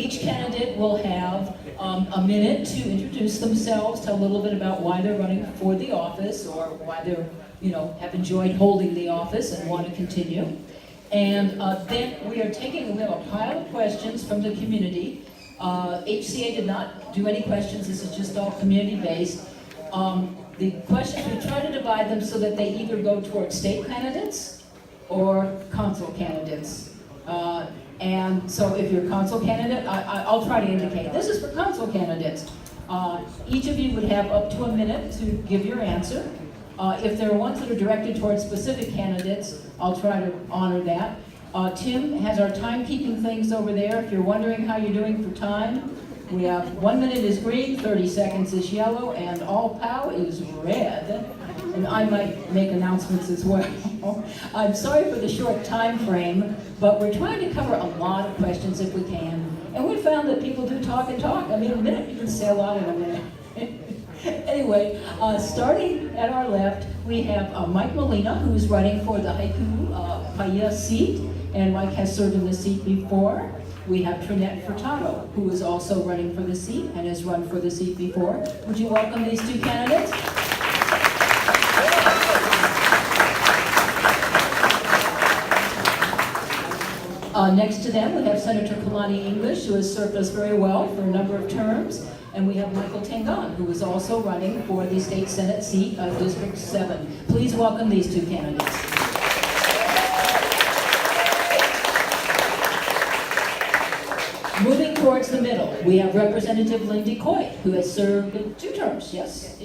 each candidate will have a minute to introduce themselves, tell a little bit about why they're running for the office or why they're, have enjoyed holding the office and want to continue. And then we have a pile of questions from the community. HCA did not do any questions, this is just all community-based. The questions, we try to divide them so that they either go towards state candidates or council candidates. And so if you're a council candidate, I'll try to indicate, this is for council candidates. Each of you would have up to a minute to give your answer. If there are ones that are directed towards specific candidates, I'll try to honor that. Tim has our timekeeping things over there. If you're wondering how you're doing for time, we have 1 minute is green, 30 seconds is yellow, and all POW is red. And I might make announcements as well. I'm sorry for the short time frame, but we're trying to cover a lot of questions if we can. And we found that people do talk and talk. I mean, a minute, you can say a lot in a minute. Anyway, starting at our left, we have Mike Molina, who's running for the Haiku Paia seat, and Mike has served in the seat before. We have Trinette Furtado, who is also running for the seat and has run for the seat before. Would you welcome these two candidates? Next to them, we have Senator Kalani English, who has served us very well for a number of terms. And we have Michael Tangon, who is also running for the State Senate seat of District 7. Please welcome these two candidates. Moving towards the middle, we have Representative Lindy Coit, who has served 2 terms, yes,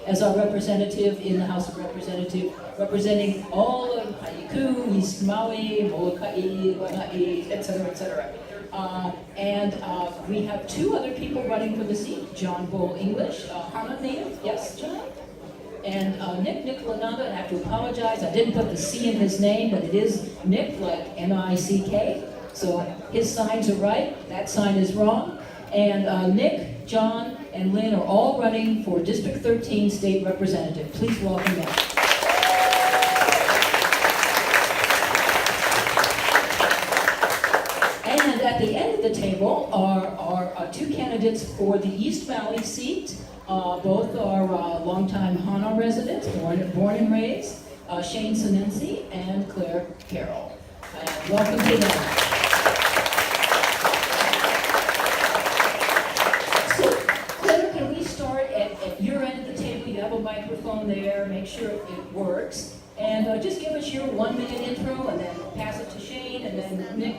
as our representative in the House of Representatives, representing all of Haiku, East Maui, Molokai, Lanai, etc., etc. We have 2 other people running for the seat, John Bull English, Harlem native, yes, John? And Nick Nicolananda, and I have to apologize, I didn't put the C in his name, but it is Nick, like N-I-C-K. So his signs are right, that sign is wrong. And Nick, John, and Lynn are all running for District 13 State Representative. Please welcome them. And at the end of the table are 2 candidates for the East Valley seat. Both are longtime Hana residents, born and raised, Shane Sinensi and Claire Carroll. And welcome to them. Microphone there, make sure it works, and just give us your 1 minute intro and then pass it to Shane, and then Nick.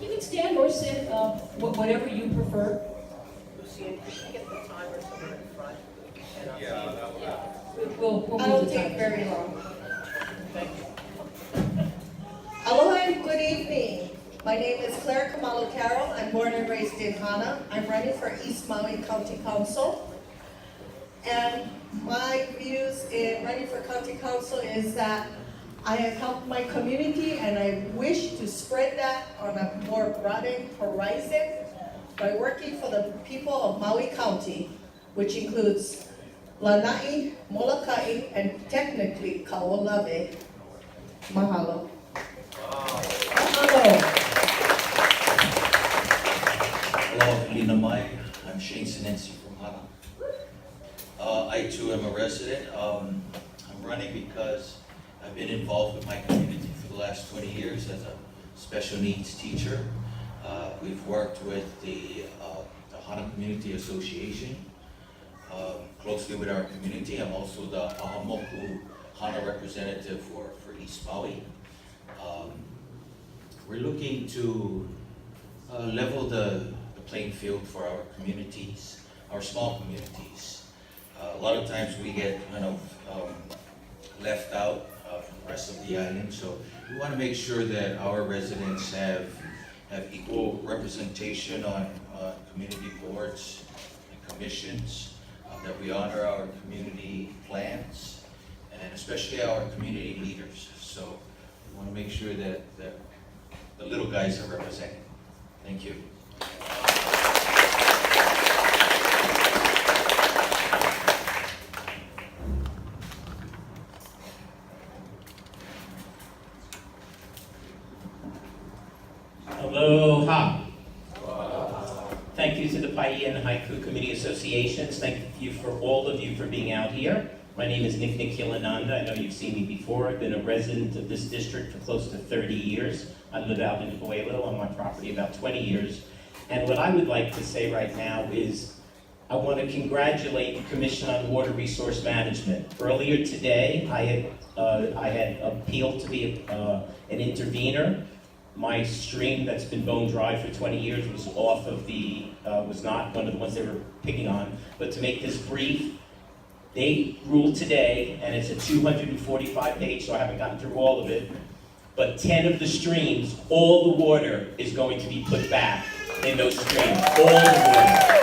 You can stand or sit, whatever you prefer. Lucy, can you get the timer somewhere in front? Yeah, that will. We'll I won't take very long. Thank you. Aloha and good evening. My name is Claire Kamalo Carroll. I'm born and raised in Hana. I'm running for East Maui County Council. And my views in running for county council is that I have helped my community and I wish to spread that on a more broadened horizon by working for the people of Maui County, which includes Lanai, Molokai, and technically Kaolave. Mahalo. Mahalo. Hello, Lina Mai. I'm Shane Sinensi from Hana. I too am a resident. I'm running because I've been involved with my community for the last 20 years as a special needs teacher. We've worked with the Hana Community Association closely with our community. I'm also the Ahamoku Hana representative for East Maui. We're looking to level the playing field for our communities, our small communities. A lot of times we get kind of left out from the rest of the island, so we want to make sure that our residents have equal representation on community boards and commissions, that we honor our community plans, and especially our community leaders. So we want to make sure that the little guys are represented. Thank you. Aloha. thank you to the Paia and Haiku Committee Associations. Thank you for all of you for being out here. My name is Nick Nikhilananda. I know you've seen me before. I've been a resident of this district for close to 30 years. I live out in Pueblo on my property about 20 years. And what I would like to say right now is I want to congratulate the Commission on Water Resource Management. Earlier today, I had appealed to be an intervener. My stream that's been bone dry for 20 years was off of was not one of the ones they were picking on. But to make this brief, they ruled today, and it's a 245 page, so I haven't gotten through all of it. But 10 of the streams, all the water is going to be put back in those streams. All the water.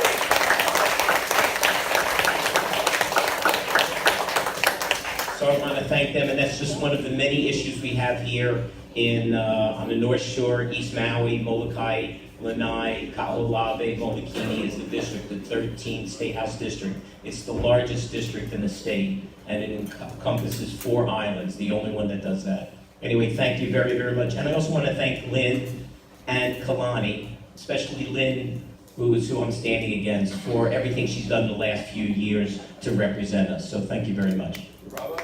So I want to thank them, and that's just one of the many issues we have here on the North Shore, East Maui, Molokai, Lanai, Kaho'olawe, Molokini is the district, the 13th State House district. It's the largest district in the state, and it encompasses 4 islands, the only one that does that. Anyway, thank you very, very much. And I also want to thank Lynn and Kalani, especially Lynn, who I'm standing against, for everything she's done the last few years to represent us. So thank you very much. Bravo.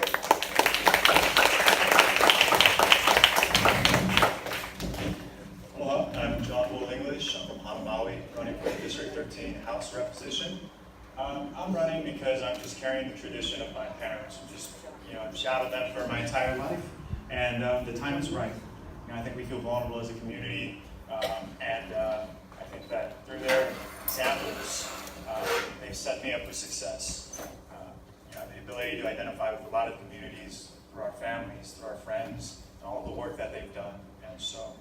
Aloha, I'm John Bull English. I'm from Hanamaui, running for the District 13 House Rep position. I'm running because I'm just carrying the tradition of my parents, who just, I've shadowed them for my entire life, and the time is right. I think we feel vulnerable as a community, and I think that through their examples, they've set me up for success. The ability to identify with a lot of communities through our families, through our friends, and all the work that they've done. And so,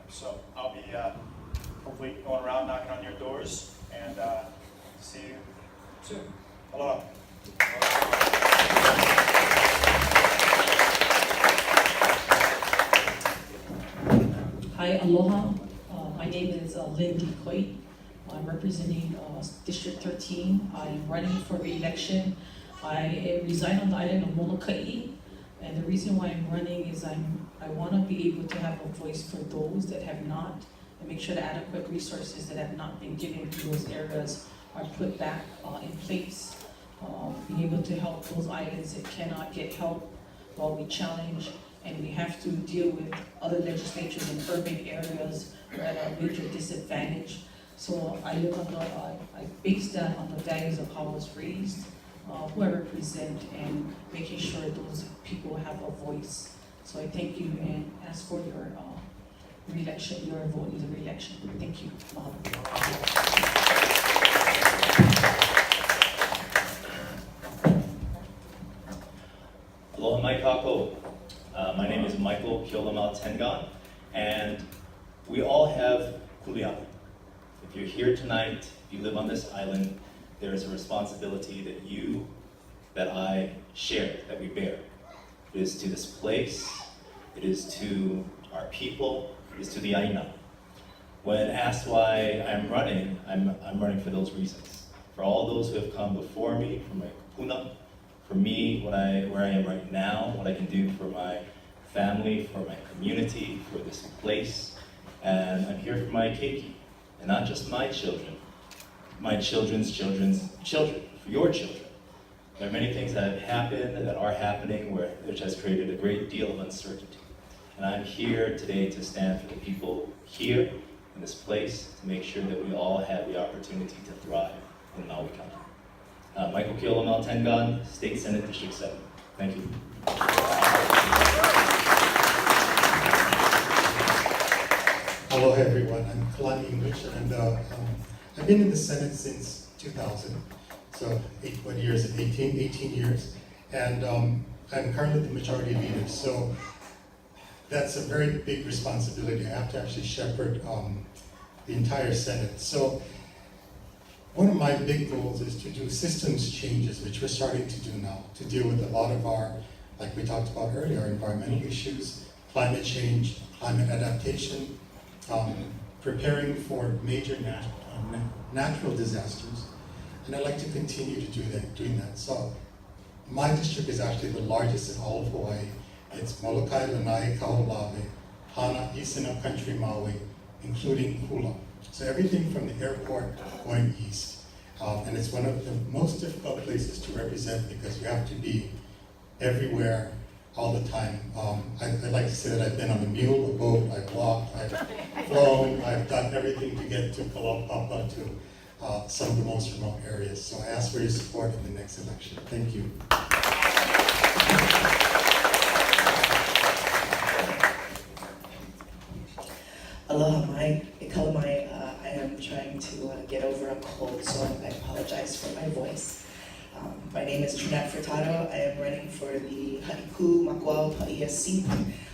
so I'll be hopefully going around knocking on your doors, and see you soon. Aloha. Hi, aloha. My name is Lindy Coit. I'm representing District 13. I'm running for re-election. I reside on the island of Molokai, and the reason why I'm running is I want to be able to have a voice for those that have not, and make sure that adequate resources that have not been given to those areas are put back in place. Being able to help those islands that cannot get help while we challenge, and we have to deal with other legislatures in urban areas who are at a major disadvantage. So I base that on the values of how I was raised, who I represent, and making sure those people have a voice. So I thank you and ask for your re-election, your vote in the re-election. Thank you. Aloha mai kako. My name is Michael Kiolamal Tengan, and we all have kuleana. If you're here tonight, if you live on this island, there is a responsibility that I share, that we bear. It is to this place, it is to our people, it is to the Aina. When asked why I'm running for those reasons. For all those who have come before me, for my kupuna, for me, where I am right now, what I can do for my family, for my community, for this place. And I'm here for my keiki. And not just my children, my children's children's children, for your children. There are many things that have happened, that are happening, which has created a great deal of uncertainty. And I'm here today to stand for the people here in this place to make sure that we all have the opportunity to thrive in Maui County. Michael Kiolamal Tengan, State Senate District 7. Thank you. Aloha everyone, I'm Kalani English, and I've been in the Senate since 2000, so 18 years, and I'm currently the majority leader, so that's a very big responsibility. I have to actually shepherd the entire Senate. So one of my big goals is to do systems changes, which we're starting to do now, to deal with a lot of our, like we talked about earlier, environmental issues, climate change, climate adaptation, preparing for major natural disasters, and I'd like to continue to doing that. So my district is actually the largest in all of Hawaii. It's Molokai, Lanai, Kaho'olawe, Hana, Eastern Upcountry, Maui, including Hula. So everything from the airport going east. And it's one of the most difficult places to represent because you have to be everywhere all the time. I like to say that I've been on a mule, a boat, I've walked, I've flown, I've done everything to get to Kalaupapa, to some of the most remote areas. So I ask for your support in the next election. Thank you. Aloha mai, e kala mai, I am trying to get over a cold, so I apologize for my voice. My name is Trinette Furtado. I am running for the Haiku Makuao Paia seat.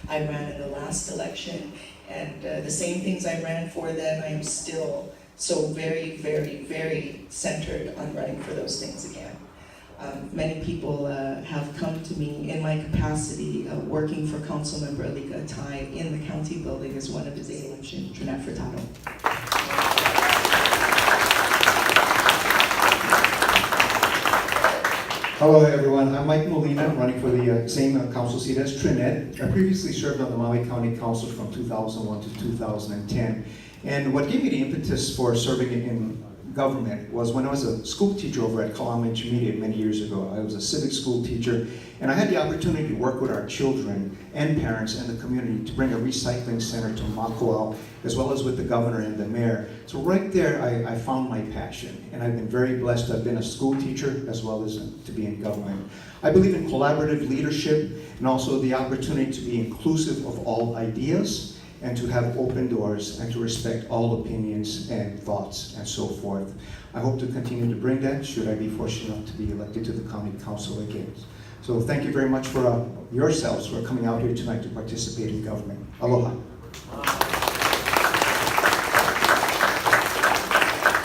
I ran in the last election, and the same things I ran for then, I am still so very, very, very centered on running for those things again. Many people have come to me in my capacity working for Councilmember Alika Atai in the county building as one of his election, Trinette Furtado. Hello everyone, I'm Mike Molina, running for the same council seat as Trinette. I previously served on the Maui County Council from 2001 to 2010. And what gave me the impetus for serving in government was when I was a school teacher over at Kalama Intermediate many years ago. I was a civic school teacher, and I had the opportunity to work with our children and parents and the community to bring a recycling center to Makuao, as well as with the governor and the mayor. So right there, I found my passion, and I've been very blessed. I've been a school teacher as well as to be in government. I believe in collaborative leadership and also the opportunity to be inclusive of all ideas, and to have open doors and to respect all opinions and thoughts and so forth. I hope to continue to bring that should I be fortunate enough to be elected to the county council again. So thank you very much for yourselves for coming out here tonight to participate in government. Aloha.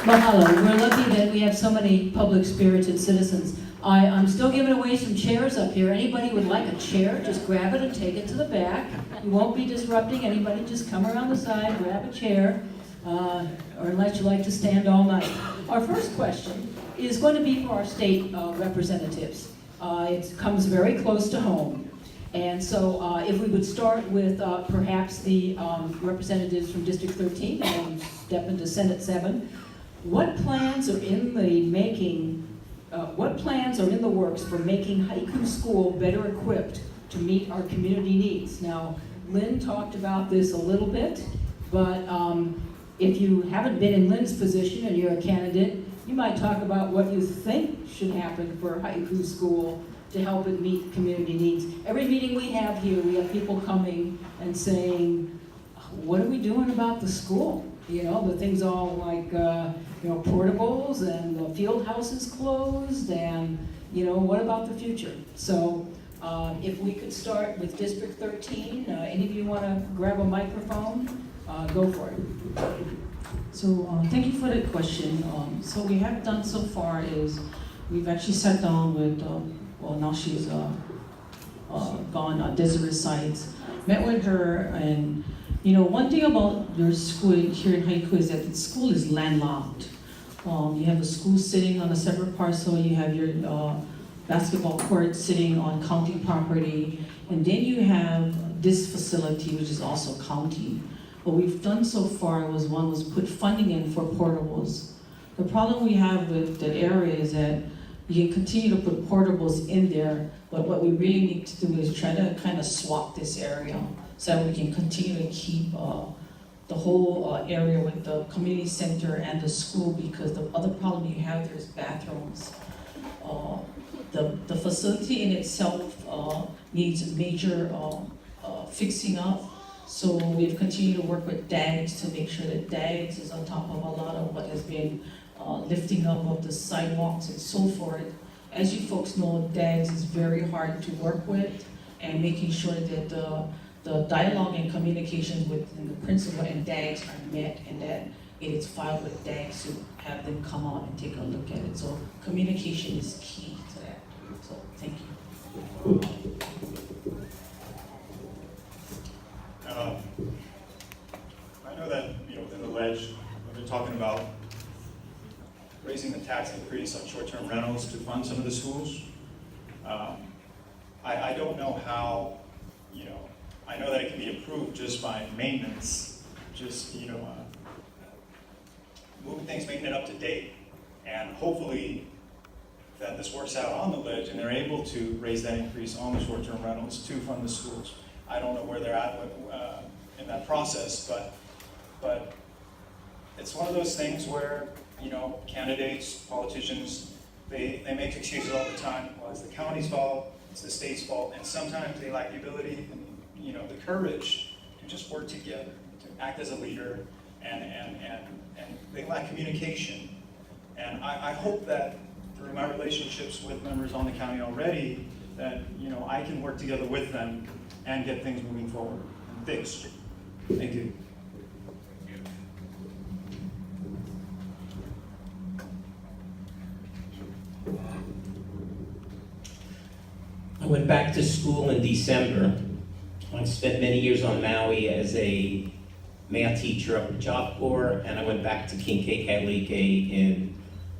Mahalo. We're lucky that we have so many public-spirited citizens. I'm still giving away some chairs up here. Anybody would like a chair, just grab it and take it to the back. You won't be disrupting anybody. Just come around the side, grab a chair, or unless you like to stand all night. Our first question is going to be for our state representatives. It comes very close to home. And so if we would start with perhaps the representatives from District 13 and step into Senate 7, what plans are in the making? What plans are in the works for making Haiku School better equipped to meet our community needs? Now, Lynn talked about this a little bit, but if you haven't been in Lynn's position and you're a candidate, you might talk about what you think should happen for Haiku School to help it meet community needs. Every meeting we have here, we have people coming and saying, what are we doing about the school? You know, the things all like, portables and the field house is closed and, what about the future? So if we could start with District 13, any of you want to grab a microphone? Go for it. So thank you for the question. So what we have done so far is we've actually sat down with, now she's gone, Desiree Sides, met with her, and one thing about your school here in Haiku is that the school is landlocked. You have a school sitting on a separate parcel, you have your basketball court sitting on county property, and then you have this facility, which is also county. What we've done so far was put funding in for portables. The problem we have with that area is that you can continue to put portables in there, but what we really need to do is try to kind of swap this area so that we can continue to keep the whole area with the community center and the school, because the other problem you have there is bathrooms. The facility in itself needs major fixing up. So we've continued to work with DAGS to make sure that DAGS is on top of a lot of what has been lifting up of the sidewalks and so forth. As you folks know, DAGS is very hard to work with, and making sure that the dialogue and communications within the principal and DAGS are met, and that it is filed with DAGS to have them come out and take a look at it. So communication is key to that. So thank you. I know that, within the ledge, we've been talking about raising the tax increase on short-term rentals to fund some of the schools. I don't know how, I know that it can be approved just by maintenance, just, moving things, making it up to date, and hopefully that this works out on the ledge and they're able to raise that increase on the short-term rentals to fund the schools. I don't know where they're at in that process, but it's one of those things where, you know, candidates, politicians, they make excuses all the time. Well, it's the county's fault, it's the state's fault, and sometimes they lack the ability and, you know, the courage to just work together, to act as a leader, and they lack communication. And I hope that through my relationships with members on the county already, that, you know, I can work together with them and get things moving forward and fixed. Thank you. I went back to school in December. I spent many years on Maui as a math teacher up at Job Corps, and I went back to Kincaid Kalike in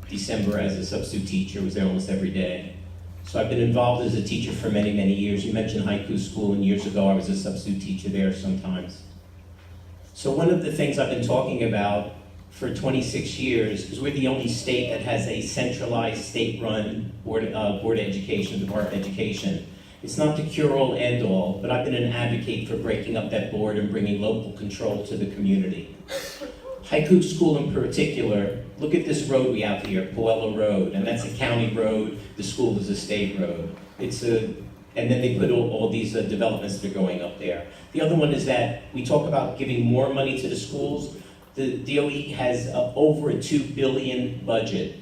December as a substitute teacher. Was there almost every day. So I've been involved as a teacher for many, many years. You mentioned Haiku School, and years ago I was a substitute teacher there sometimes. So one of the things I've been talking about for 26 years is we're the only state that has a centralized state-run board of education, Department of Education. It's not the cure-all, end-all, but I've been an advocate for breaking up that board and bringing local control to the community. Haiku School in particular, look at this road we have here, Puella Road, and that's a county road, the school is a state road. And then they put all these developments that are going up there. The other one is that we talk about giving more money to the schools. The DOE has over a $2 billion budget.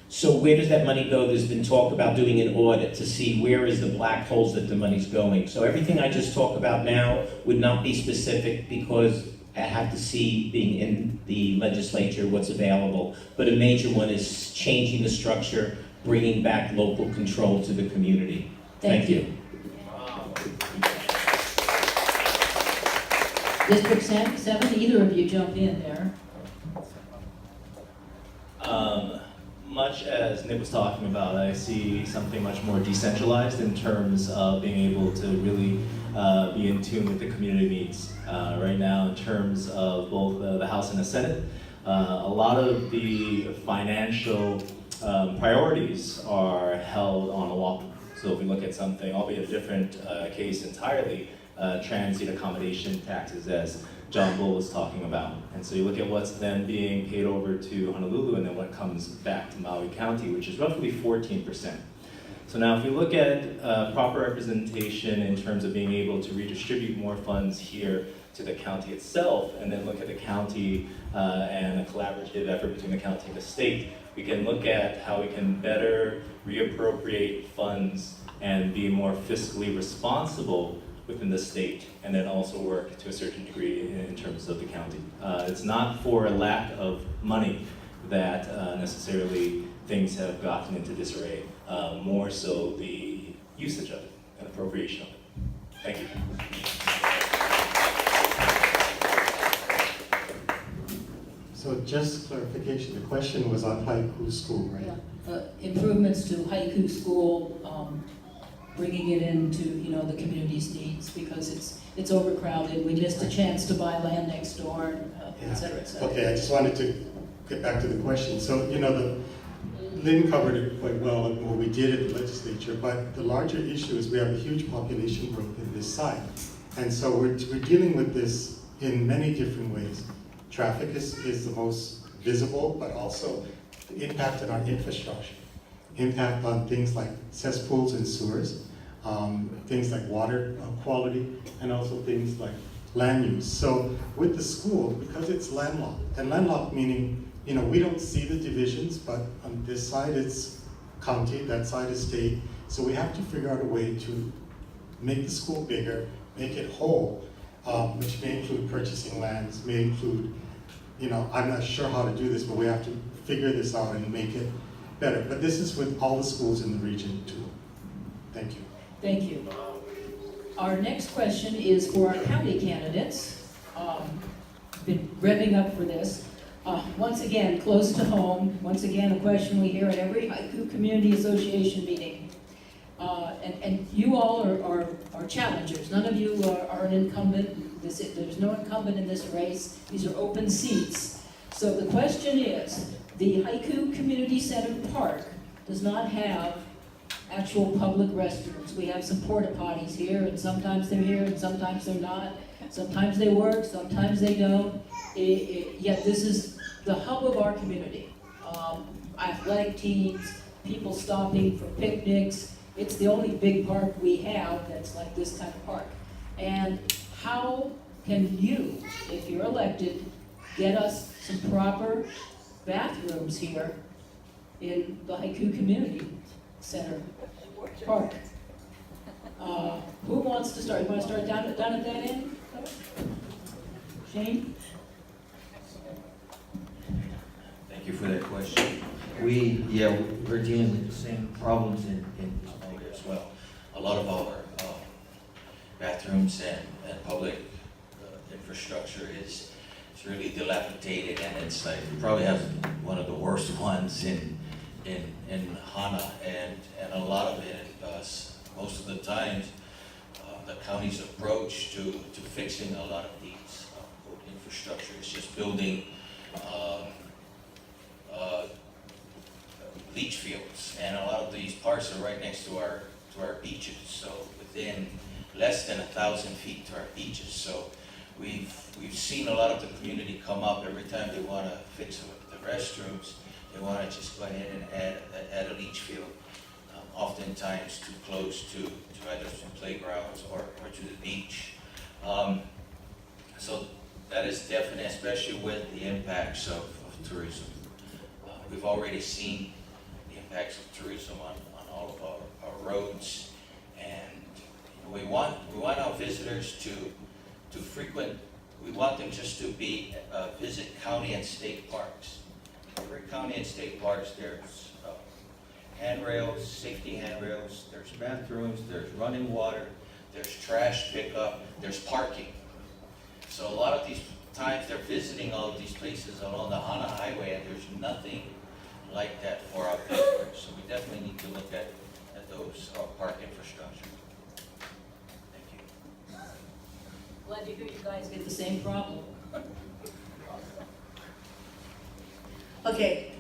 So where does that money go? There's been talk about doing an audit to see where is the black holes that the money's going. So everything I just talked about now would not be specific because I have to see, being in the legislature, what's available. But a major one is changing the structure, bringing back local control to the community. Thank you. District 7, either of you jump in there. Much as Nick was talking about, I see something much more decentralized in terms of being able to really be in tune with the community needs. Right now, in terms of both the House and the Senate, a lot of the financial priorities are held on a walk. So if we look at something, albeit a different case entirely, transient accommodation taxes, as John Bull was talking about. And so you look at what's then being paid over to Honolulu and then what comes back to Maui County, which is roughly 14%. So now if you look at proper representation in terms of being able to redistribute more funds here to the county itself, and then look at the county and a collaborative effort between the county and the state, we can look at how we can better reappropriate funds and be more fiscally responsible within the state, and then also work to a certain degree in terms of the county. It's not for a lack of money that necessarily things have gotten into disarray, more so the usage of it and appropriation of it. Thank you. So just clarification, the question was on Haiku School, right? Yeah. Improvements to Haiku School, bringing it into, you know, the community's needs because it's overcrowded. We missed a chance to buy land next door, et cetera, et cetera. Okay, I just wanted to get back to the question. So, you know, Lynn covered it quite well in what we did at the legislature, but the larger issue is we have a huge population growth in this side. And so we're dealing with this in many different ways. Traffic is the most visible, but also the impact on our infrastructure. Impact on things like cesspools and sewers, things like water quality, and also things like land use. So with the school, because it's landlocked, and landlocked meaning, you know, we don't see the divisions, but on this side it's county, that side is state. So we have to figure out a way to make the school bigger, make it whole, which may include purchasing lands, may include, you know, I'm not sure how to do this, but we have to figure this out and make it better. But this is with all the schools in the region too. Thank you. Thank you. Our next question is for our county candidates. Been revving up for this. Once again, close to home. Once again, a question we hear at every Haiku Community Association meeting. And you all are challengers. None of you are an incumbent. There's no incumbent in this race. These are open seats. So the question is, the Haiku Community Center Park does not have actual public restrooms. We have some porta potties here, and sometimes they're here, and sometimes they're not. Sometimes they work, sometimes they don't. Yet this is the hub of our community. Athletic teams, people stopping for picnics. It's the only big park we have that's like this kind of park. And how can you, if you're elected, get us some proper bathrooms here in the Haiku Community Center Park? Who wants to start? You want to start down at that end? Shane? Thank you for that question. We're dealing with the same problems in Somalia as well. A lot of our bathrooms and public infrastructure is really dilapidated, and it's like, we probably have one of the worst ones in Hana, and a lot of it, most of the times, the county's approach to fixing a lot of these infrastructure is just building leach fields, and a lot of these parks are right next to our beaches, so within less than 1,000 feet to our beaches. So we've seen a lot of the community come up every time they want to fix the restrooms. They want to just go ahead and add a leach field, oftentimes too close to either some playgrounds or to the beach. So that is definite, especially with the impacts of tourism. We've already seen the impacts of tourism on all of our roads, and we want our visitors to frequent. We want them just to visit county and state parks. Every county and state parks, there's handrails, safety handrails, there's bathrooms, there's running water, there's trash pickup, there's parking. So a lot of these times they're visiting all of these places along the Hana Highway, and there's nothing like that for our visitors. So we definitely need to look at those park infrastructure. Thank you. Glad to hear you guys get the same problem. Okay,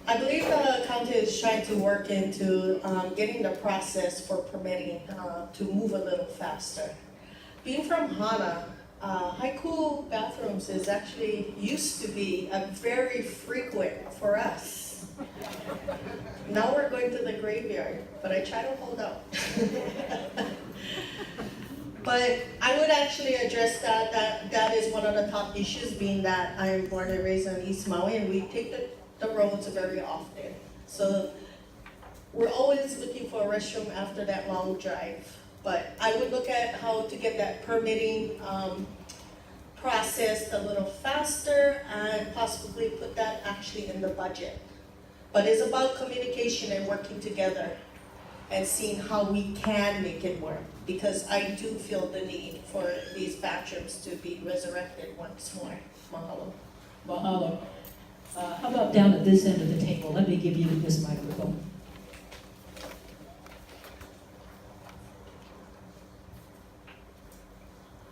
I believe the county is trying to work into getting the process for permitting to move a little faster. Being from Hana, Haiku bathrooms is actually used to be a very frequent for us. Now we're going to the graveyard, but I try to hold out. But I would actually address that is one of the top issues, being that I am born and raised in East Maui, and we take the roads very often. So we're always looking for a restroom after that long drive. But I would look at how to get that permitting process a little faster, and possibly put that actually in the budget. But it's about communication and working together and seeing how we can make it work. Because I do feel the need for these bathrooms to be resurrected once more. Mahalo. Mahalo. How about down at this end of the table? Let me give you this microphone.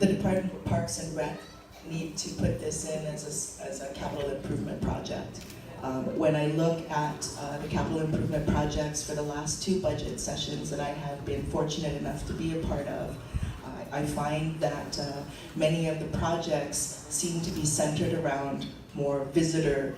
The Department of Parks and Rec need to put this in as a capital improvement project. When I look at the capital improvement projects for the last 2 budget sessions that I have been fortunate enough to be a part of, I find that many of the projects seem to be centered around more visitor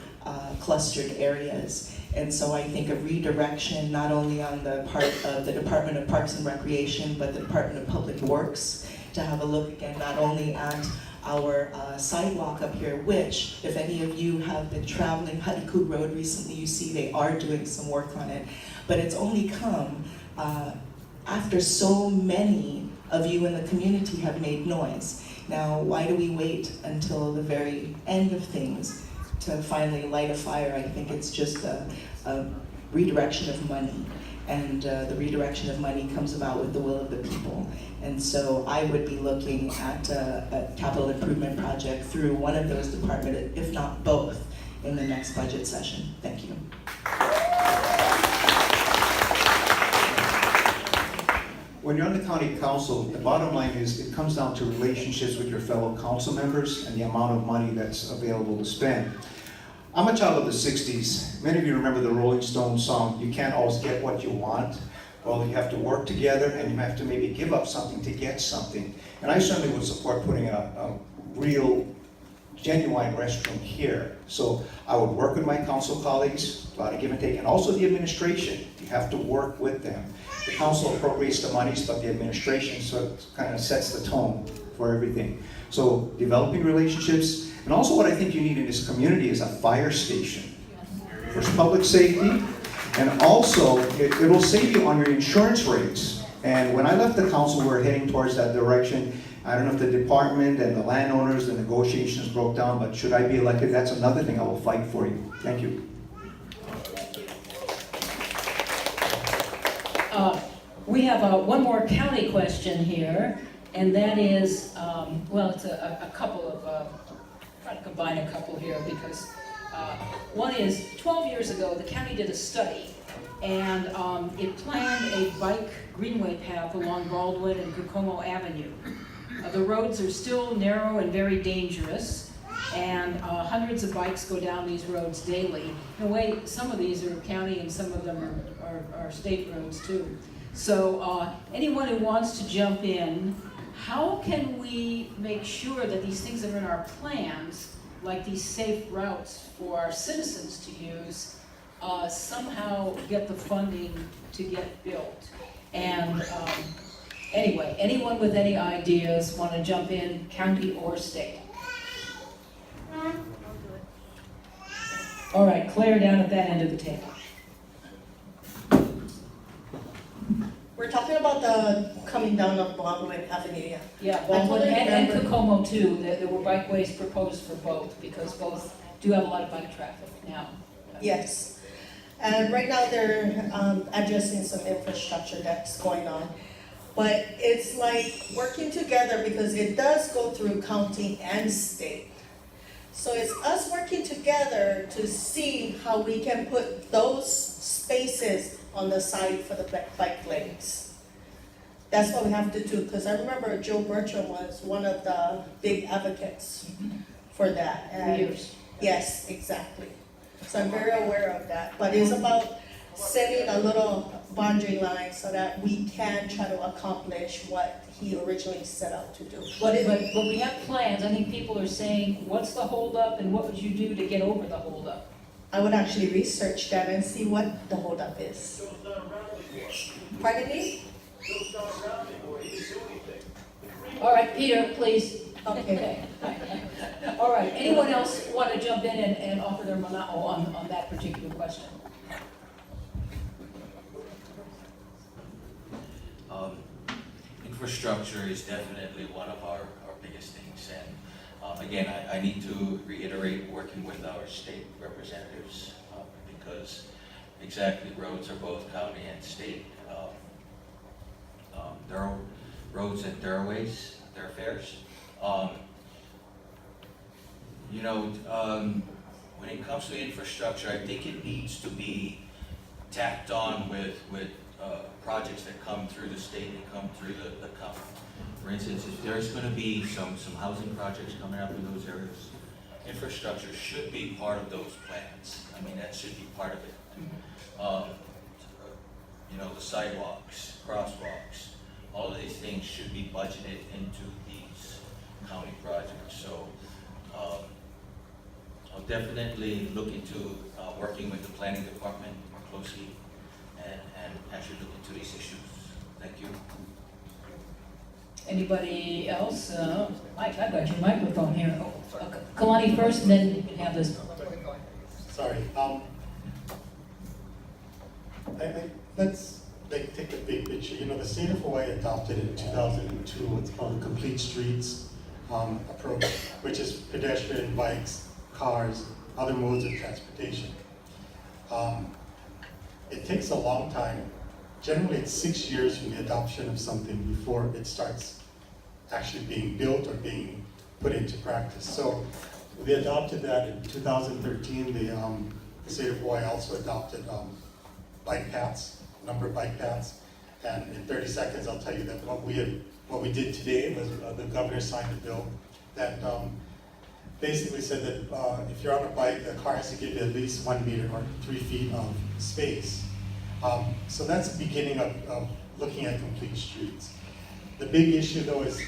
clustered areas. And so I think a redirection, not only on the part of the Department of Parks and Recreation, but the Department of Public Works, to have a look again, not only at our sidewalk up here, which, if any of you have been traveling Haiku Road recently, you see they are doing some work on it. But it's only come after so many of you in the community have made noise. Now, why do we wait until the very end of things to finally light a fire? I think it's just a redirection of money. And the redirection of money comes about with the will of the people. And so I would be looking at a capital improvement project through one of those departments, if not both, in the next budget session. Thank you. When you're on the county council, the bottom line is it comes down to relationships with your fellow council members and the amount of money that's available to spend. I'm a child of the 60s. Many of you remember the Rolling Stones song, "You can't always get what you want." Well, you have to work together and you have to maybe give up something to get something. And I certainly would support putting a real, genuine restroom here. So I would work with my council colleagues, a lot of give and take, and also the administration. You have to work with them. The council appropriates the monies, but the administration sort of kind of sets the tone for everything. So developing relationships, and also what I think you need in this community is a fire station. There's public safety, and also it'll save you on your insurance rates. And when I left the council, we were heading towards that direction. I don't know if the department and the landowners, the negotiations broke down, but should I be elected, that's another thing I will fight for you. Thank you. We have one more county question here, and that is, well, it's a couple of, trying to combine a couple here because one is 12 years ago, the county did a study and it planned a bike greenway path along Baldwin and Kokomo Avenue. The roads are still narrow and very dangerous, and hundreds of bikes go down these roads daily. In a way, some of these are county and some of them are state roads too. So anyone who wants to jump in, how can we make sure that these things that are in our plans, like these safe routes for our citizens to use, somehow get the funding to get built? And anyway, anyone with any ideas want to jump in, county or state? All right, Claire down at that end of the table. We're talking about the coming down of Baldwin Avenue, yeah. Yeah, I Baldwin totally and remember. Kokomo too. There were bikeways proposed for both because both do have a lot of bike traffic now. Yes. And right now they're addressing some infrastructure that's going on. But it's like working together because it does go through county and state. So it's us working together to see how we can put those spaces on the side for the bike lanes. That's what we have to do, because I remember Joe Bertram was one of the big advocates for that. For And years. yes, exactly. So I'm very aware of that. But it's about setting a little boundary line so that we can try to accomplish what he originally set out to do. But we have plans. I think people are saying, what's the holdup and what would you do to get over the holdup? I would actually research that and see what the holdup is. Pardon me? All right, Peter, please. Okay. All right, anyone else want to jump in and offer their monologue on that particular question? Infrastructure is definitely one of our biggest things, and again, I need to reiterate working with our state representatives because exactly, roads are both county and state. There are roads and thoroughways, thoroughfares. When it comes to infrastructure, I think it needs to be tacked on with projects that come through the state and come through the county. For instance, if there's going to be some housing projects coming up in those areas, infrastructure should be part of those plans. I mean, that should be part of it. The sidewalks, crosswalks, all of these things should be budgeted into these county projects. So I'll definitely look into working with the planning department more closely and actually look into these issues. Thank you. Anybody else? Mike, I've got your microphone here. Kalani first, and then you can have this. Sorry. Let's take the big picture. The state of Hawaii adopted in 2002 what's called the Complete Streets approach, which is pedestrian, bikes, cars, other modes of transportation. It takes a long time. Generally, it's 6 years from the adoption of something before it starts actually being built or being put into practice. So we adopted that in 2013. The state of Hawaii also adopted bike paths, number of bike paths. And in 30 seconds, I'll tell you that what we did today was the governor signed a bill that basically said that if you're on a bike, the car has to give you at least 1 meter or 3 feet of space. So that's the beginning of looking at complete streets. The big issue though is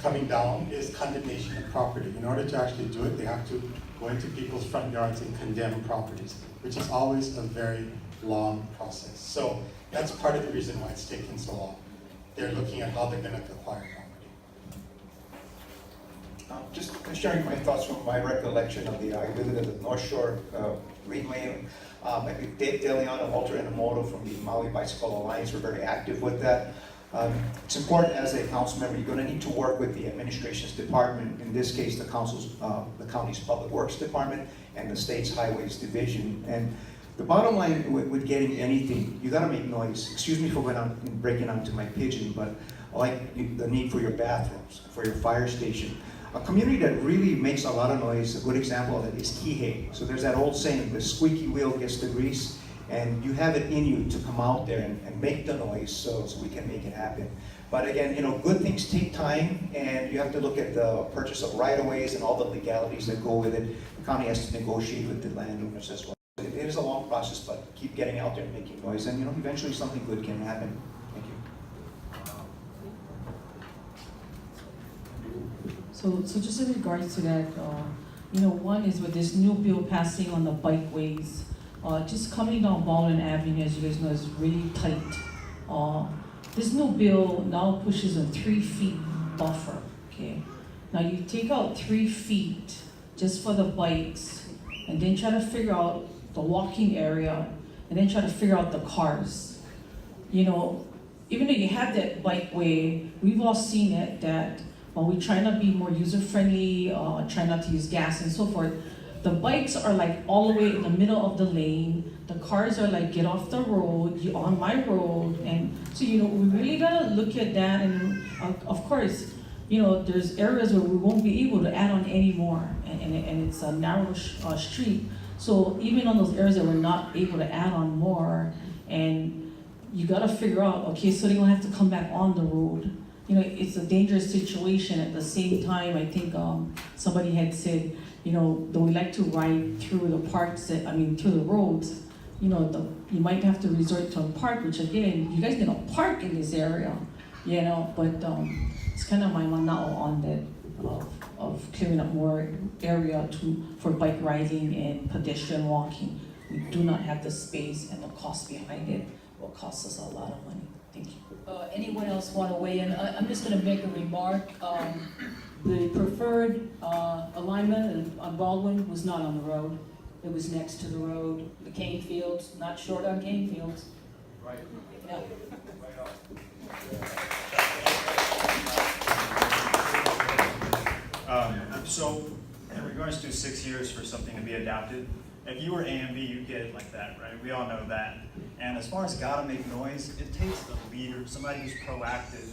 coming down is condemnation of property. In order to actually do it, they have to go into people's front yards and condemn properties, which is always a very long process. So that's part of the reason why it's taking so long. They're looking at how they're going to acquire property. Just sharing my thoughts from my recollection of I visited the North Shore Greenway. I think Dave DeLeon and Walter Inamoto from the Maui Bicycle Alliance were very active with that. It's important as a council member, you're going to need to work with the administration's department, in this case the county's Public Works Department and the state's Highways Division. And the bottom line with getting anything, you got to make noise. Excuse me for when I'm breaking onto my pidgin, but I like the need for your bathrooms, for your fire station. A community that really makes a lot of noise, a good example of it is Kihei. So there's that old saying, the squeaky wheel gets the grease, and you have it in you to come out there and make the noise so we can make it happen. But again, good things take time, and you have to look at the purchase of right-of-ways and all the legalities that go with it. The county has to negotiate with the landowners as well. It is a long process, but keep getting out there and making noise, and eventually something good can happen. Thank you. So just in regards to that, one is with this new bill passing on the bikeways, just coming down Baldwin Avenue, as you guys know, is really tight. This new bill now pushes a 3 feet buffer, okay? Now you take out 3 feet just for the bikes, and then try to figure out the walking area, and then try to figure out the cars. Even though you have that bikeway, we've all seen it, that while we try to be more user-friendly, try not to use gas and so forth, the bikes are like all the way in the middle of the lane. The cars are like, get off the road, you're on my road. And so, we really gotta look at that. And of course, there's areas where we won't be able to add on anymore. And it's a narrow street. So even on those areas that we're not able to add on more, and you gotta figure out, okay, so they're gonna have to come back on the road. It's a dangerous situation. At the same time, I think somebody had said, though we like to ride through the parks, through the roads, you might have to resort to a park, which again, you guys gonna park in this area, but it's kind of my manao on that of clearing up more area for bike riding and pedestrian walking. We do not have the space, and the cost behind it will cost us a lot of money. Thank you. Anyone else want to weigh in? I'm just going to make a remark. The preferred alignment on Baldwin was not on the road. It was next to the road. The cane fields, not short on cane fields. Right. Yeah. So in regards to 6 years for something to be adapted, if you were A and B, you'd get it like that, right? We all know that. And as far as gotta make noise, it takes the leader, somebody who's proactive,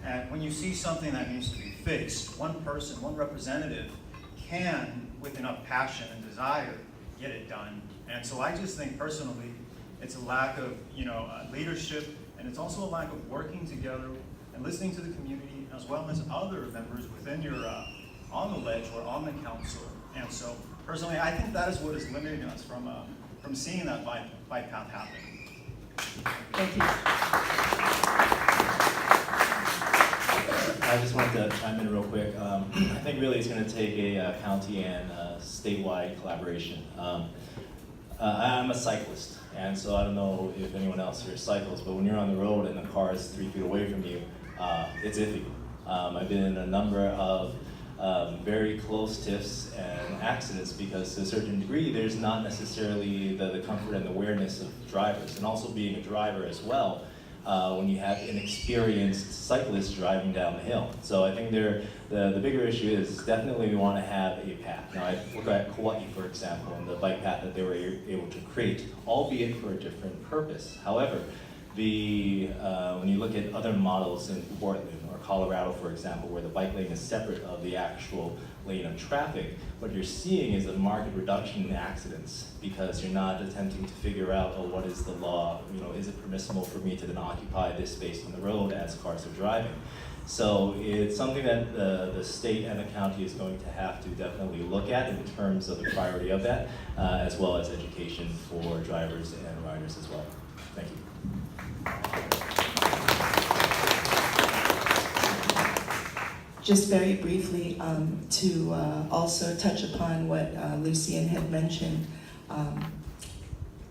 And when you see something that needs to be fixed, one person, one representative can, with enough passion and desire, get it done. And so I just think personally, it's a lack of, leadership, and it's also a lack of working together and listening to the community as well as other members within your, on the ledge or on the council. And so personally, I think that is what is limiting us from seeing that bike path happen. Thank you. I just wanted to chime in real quick. I think really it's going to take a county and statewide collaboration. I'm a cyclist, and so I don't know if anyone else here cycles, but when you're on the road and the car is 3 feet away from you, it's iffy. I've been in a number of very close tiffs and accidents because to a certain degree there's not necessarily the comfort and awareness of drivers, and also being a driver as well, when you have inexperienced cyclists driving down the hill. So I think the bigger issue is definitely we want to have a path. Now I look at Kauai, for example, and the bike path that they were able to create, albeit for a different purpose. However, when you look at other models in Portland or Colorado, for example, where the bike lane is separate of the actual lane of traffic, what you're seeing is a marked reduction in accidents because you're not attempting to figure out, what is the law? Is it permissible for me to then occupy this space on the road as cars are driving? So it's something that the state and the county is going to have to definitely look at in terms of the priority of that, as well as education for drivers and riders as well. Thank you. Just very briefly, to also touch upon what Lucian had mentioned.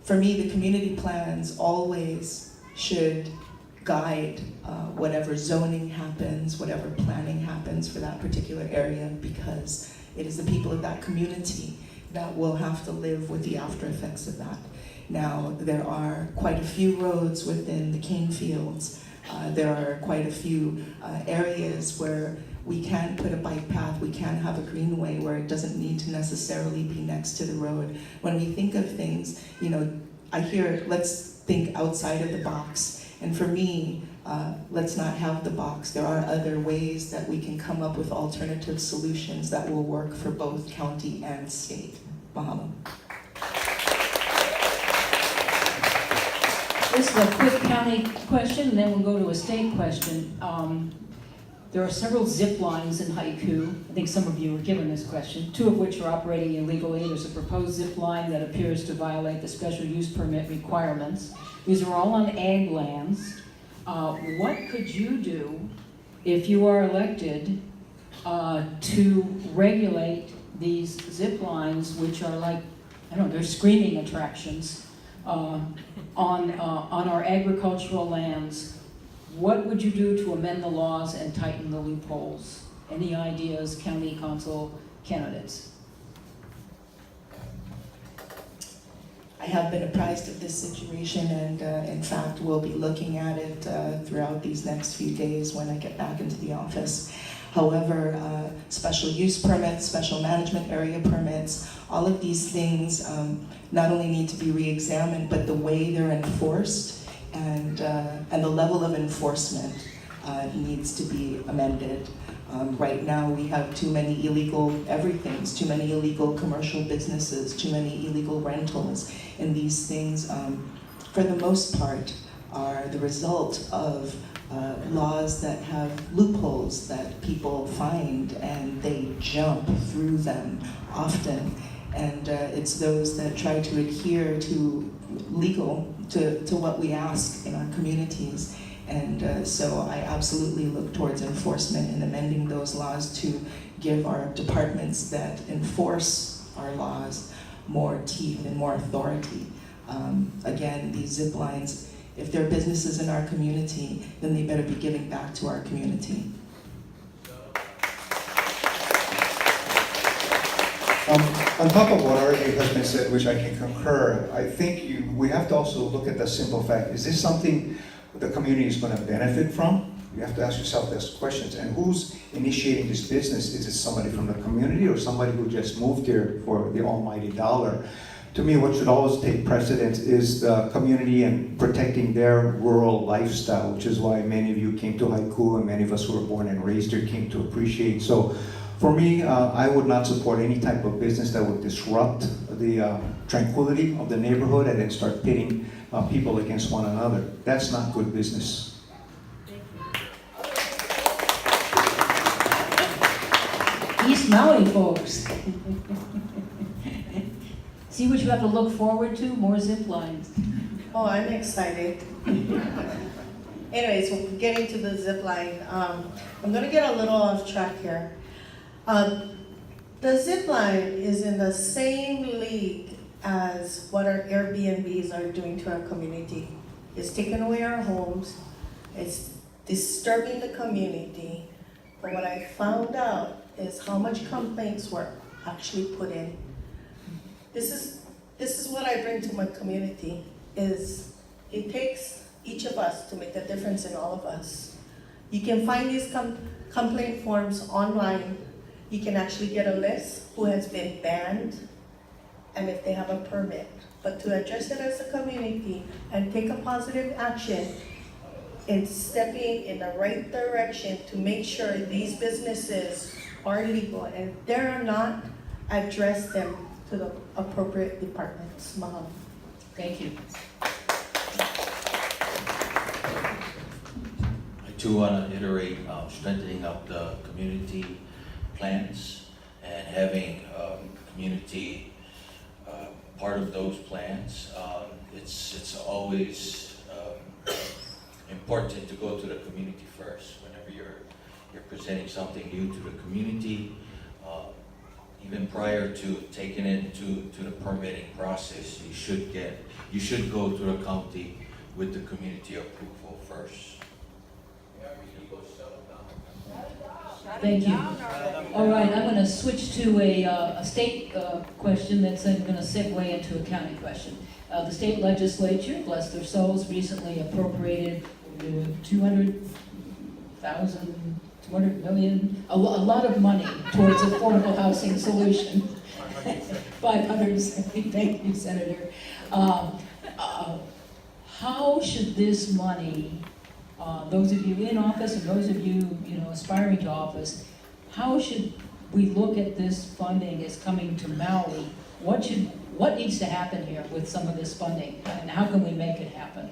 For me, the community plans always should guide whatever zoning happens, whatever planning happens for that particular area, because it is the people of that community that will have to live with the after effects of that. Now, there are quite a few roads within the cane fields. There are quite a few areas where we can put a bike path, we can have a greenway where it doesn't need to necessarily be next to the road. When we think of things, you know, I hear, let's think outside of the box. And for me, let's not have the box. There are other ways that we can come up with alternative solutions that will work for both county and state. Mahalo. This is a quick county question, and then we'll go to a state question. There are several zip lines in Haiku. I think some of you were given this question, 2 of which are operating illegally. There's a proposed zip line that appears to violate the special use permit requirements. These are all on ag lands. What could you do if you are elected to regulate these zip lines, which are like, I don't know, they're screaming attractions on our agricultural lands? What would you do to amend the laws and tighten the loopholes? Any ideas, county council candidates? I have been apprised of this situation, and in fact will be looking at it throughout these next few days when I get back into the office. However, special use permits, special management area permits, all of these things not only need to be re-examined, but the way they're enforced and the level of enforcement needs to be amended. Right now we have too many illegal everythings, too many illegal commercial businesses, too many illegal rentals, and these things, for the most part, are the result of laws that have loopholes that people find and they jump through them often. And it's those that try to adhere to to what we ask in our communities. And so I absolutely look towards enforcement and amending those laws to give our departments that enforce our laws more teeth and more authority. Again, these zip lines, if they're businesses in our community, then they better be giving back to our community. On top of what already has been said, which I can concur, I think we have to also look at the simple fact, is this something the community is going to benefit from? You have to ask yourself those questions. And who's initiating this business? Is it somebody from the community or somebody who just moved here for the almighty dollar? To me, what should always take precedence is the community and protecting their rural lifestyle, which is why many of you came to Haiku and many of us who were born and raised here came to appreciate. So for me, I would not support any type of business that would disrupt the tranquility of the neighborhood and then start pitting people against one another. That's not good business. East Maui folks. See what you have to look forward to? More zip lines. Oh, I'm excited. Anyways, we're getting to the zip line. I'm gonna get a little off track here. The zip line is in the same league as what our Airbnbs are doing to our community. It's taking away our homes, it's disturbing the community. But what I found out is how much complaints were actually put in. This is what I bring to my community, is it takes each of us to make a difference in all of us. You can find these complaint forms online. You can actually get a list who has been banned and if they have a permit. But to address it as a community and take a positive action in stepping in the right direction to make sure these businesses are legal, and if they're not, address them to the appropriate departments. Mahalo. Thank you. I to iterate strengthening up the community plans and having community part of those plans. It's always important to go to the community first whenever you're presenting something new to the community. Even prior to taking it to the permitting process, you should go to the county with the community approval first. Thank you. All right, I'm going to switch to a state question that's then going to segue into a county question. The state legislature, bless their souls, recently appropriated $200 million, a lot of money towards affordable housing solution. 570, thank you, Senator. How should this money, those of you in office and those of you, aspiring to office, how should we look at this funding as coming to Maui? What needs to happen here with some of this funding, and how can we make it happen?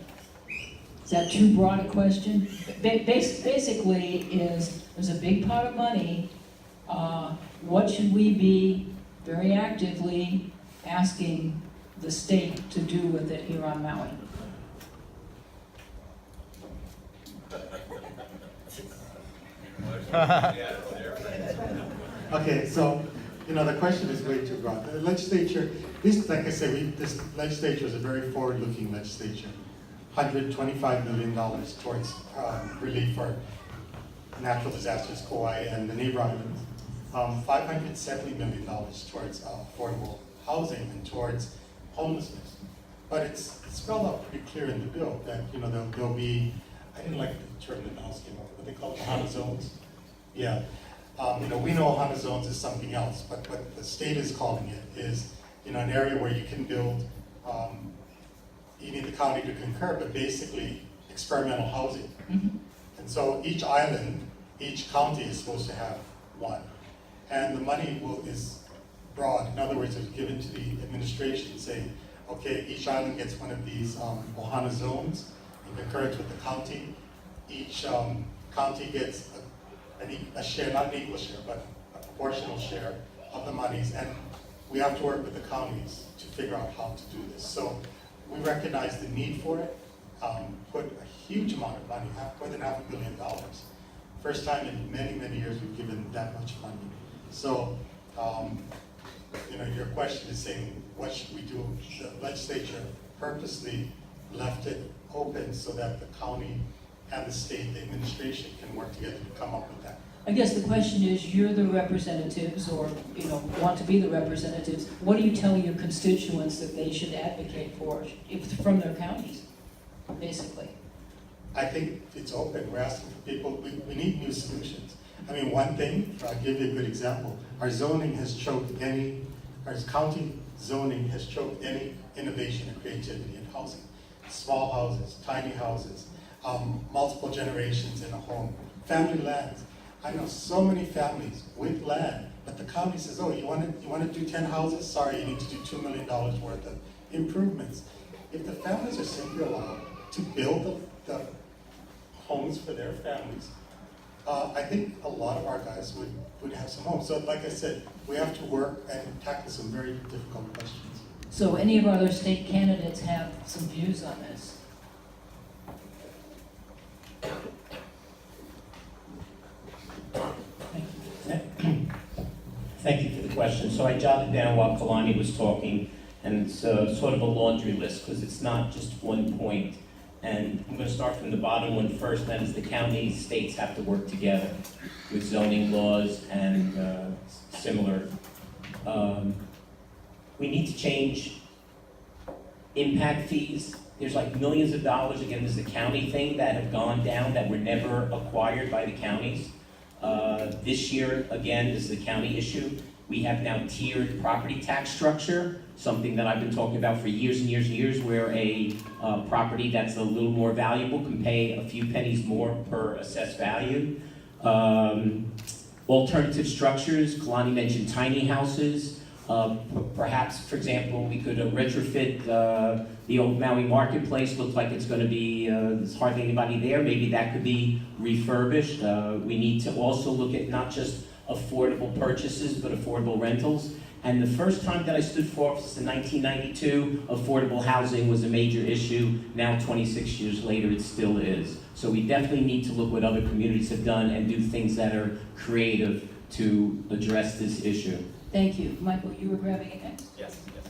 Is that too broad a question? Basically, there's a big pot of money. What should we be very actively asking the state to do with it here on Maui? Okay, so, the question is way too broad. The legislature, like I said, this legislature is a very forward-looking legislature. $125 million towards relief for natural disasters, Kauai and the neighbor islands. $570 million towards affordable housing and towards homelessness. But it's spelled out pretty clear in the bill that, there'll be, I didn't like the term that Niles came up with, what they call it, Ohana zones. Yeah. We know Ohana zones is something else, but what the state is calling it is, an area where you can build, you need the county to concur, but basically experimental housing. Mm-hmm. And so each island, each county is supposed to have one. And the money is broad. In other words, it's given to the administration, saying, okay, each island gets one of these Ohana zones in concurrence with the county. Each county gets a share, not an equal share, but a proportional share of the monies. And we have to work with the counties to figure out how to do this. So we recognize the need for it, put a huge amount of money, more than $500 million. First time in many, many years we've given that much money. So, your question is saying, what should we do? The legislature purposely left it open so that the county and the state, the administration can work together to come up with that. I guess the question is, you're the representatives, or want to be the representatives. What do you tell your constituents that they should advocate for from their counties, basically? I think it's open. We're asking for people. We need new solutions. I mean, one thing. I'll give you a good example. Our zoning has choked our county zoning has choked any innovation and creativity in housing. Small houses, tiny houses, multiple generations in a home, family lands. I know so many families with land, but the county says, oh, you want to do 10 houses? Sorry, you need to do $2 million worth of improvements. If the families are simply allowed to build the homes for their families, I think a lot of our guys would have some homes. So like I said, we have to work and tackle some very difficult questions. So any of our other state candidates have some views on this? Thank you for the question. So I jotted down while Kalani was talking, and it's sort of a laundry list, because it's not just one point. And I'm going to start from the bottom one first, that is the counties, states have to work together with zoning laws and similar. We need to change impact fees. There's like millions of dollars, again, this is a county thing, that have gone down that were never acquired by the counties. This year, again, this is a county issue. We have now tiered property tax structure, something that I've been talking about for years and years and years, where a property that's a little more valuable can pay a few pennies more per assessed value. Alternative structures, Kalani mentioned tiny houses. Perhaps, for example, we could retrofit the old Maui Marketplace. Looks like it's going to be, there's hardly anybody there. Maybe that could be refurbished. We need to also look at not just affordable purchases, but affordable rentals. And the first time that I stood for office in 1992, affordable housing was a major issue. Now, 26 years later, it still is. So we definitely need to look what other communities have done and do things that are creative to address this issue. Thank you. Michael, you were grabbing it next. Yes, yes.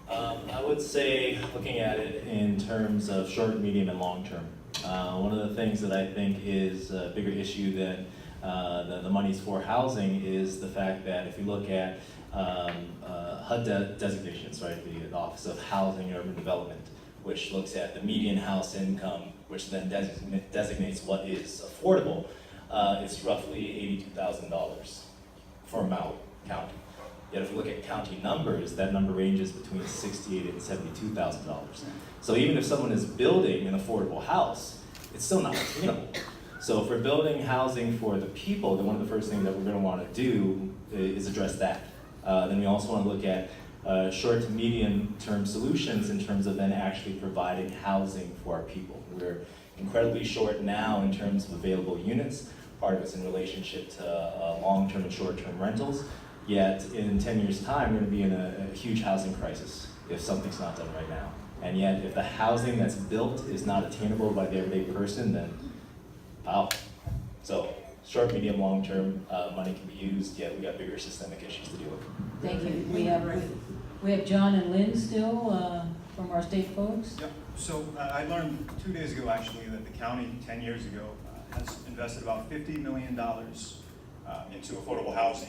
I would say, looking at it in terms of short, medium, and long term, one of the things that I think is a bigger issue than the monies for housing is the fact that if you look at HUD designations, right, the Office of Housing and Urban Development, which looks at the median house income, which then designates what is affordable, it's roughly $82,000 for Maui County. Yet if you look at county numbers, that number ranges between $68,000 and $72,000. So even if someone is building an affordable house, it's still not attainable. So if we're building housing for the people, then one of the first things that we're going to want to do is address that. Then we also want to look at short to medium term solutions in terms of then actually providing housing for our people. We're incredibly short now in terms of available units. Part of it's in relationship to long-term and short-term rentals. Yet in 10 years' time, we're going to be in a huge housing crisis if something's not done right now. And yet if the housing that's built is not attainable by the everyday person, then wow. So short, medium, long-term money can be used, yet we got bigger systemic issues to deal with. Thank you. We have John and Lynn still from our state folks. Yep. So I learned 2 days ago, actually, that the county 10 years ago has invested about $50 million into affordable housing.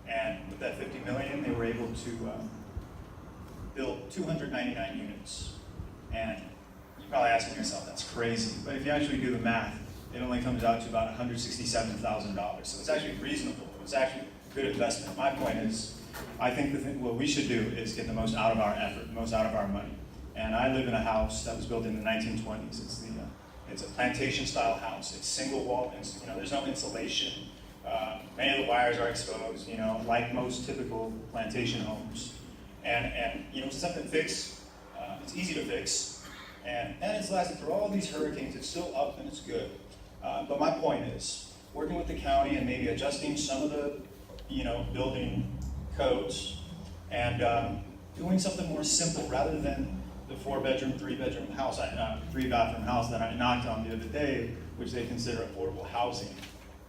And with that $50 million, they were able to build 299 units. And you're probably asking yourself, that's crazy. But if you actually do the math, it only comes out to about $167,000. So it's actually reasonable. It's actually a good investment. My point is, I think what we should do is get the most out of our effort, the most out of our money. And I live in a house that was built in the 1920s. It's a plantation-style house. It's single wall. There's no insulation. Many of the wires are exposed. Like most typical plantation homes. And it's something to fix. It's easy to fix, and it's lasted through all these hurricanes. It's still up and it's good. But my point is, working with the county and maybe adjusting some of the, building codes and doing something more simple rather than the 4-bedroom, 3-bedroom house, 3-bathroom house that I knocked on the other day, which they consider affordable housing.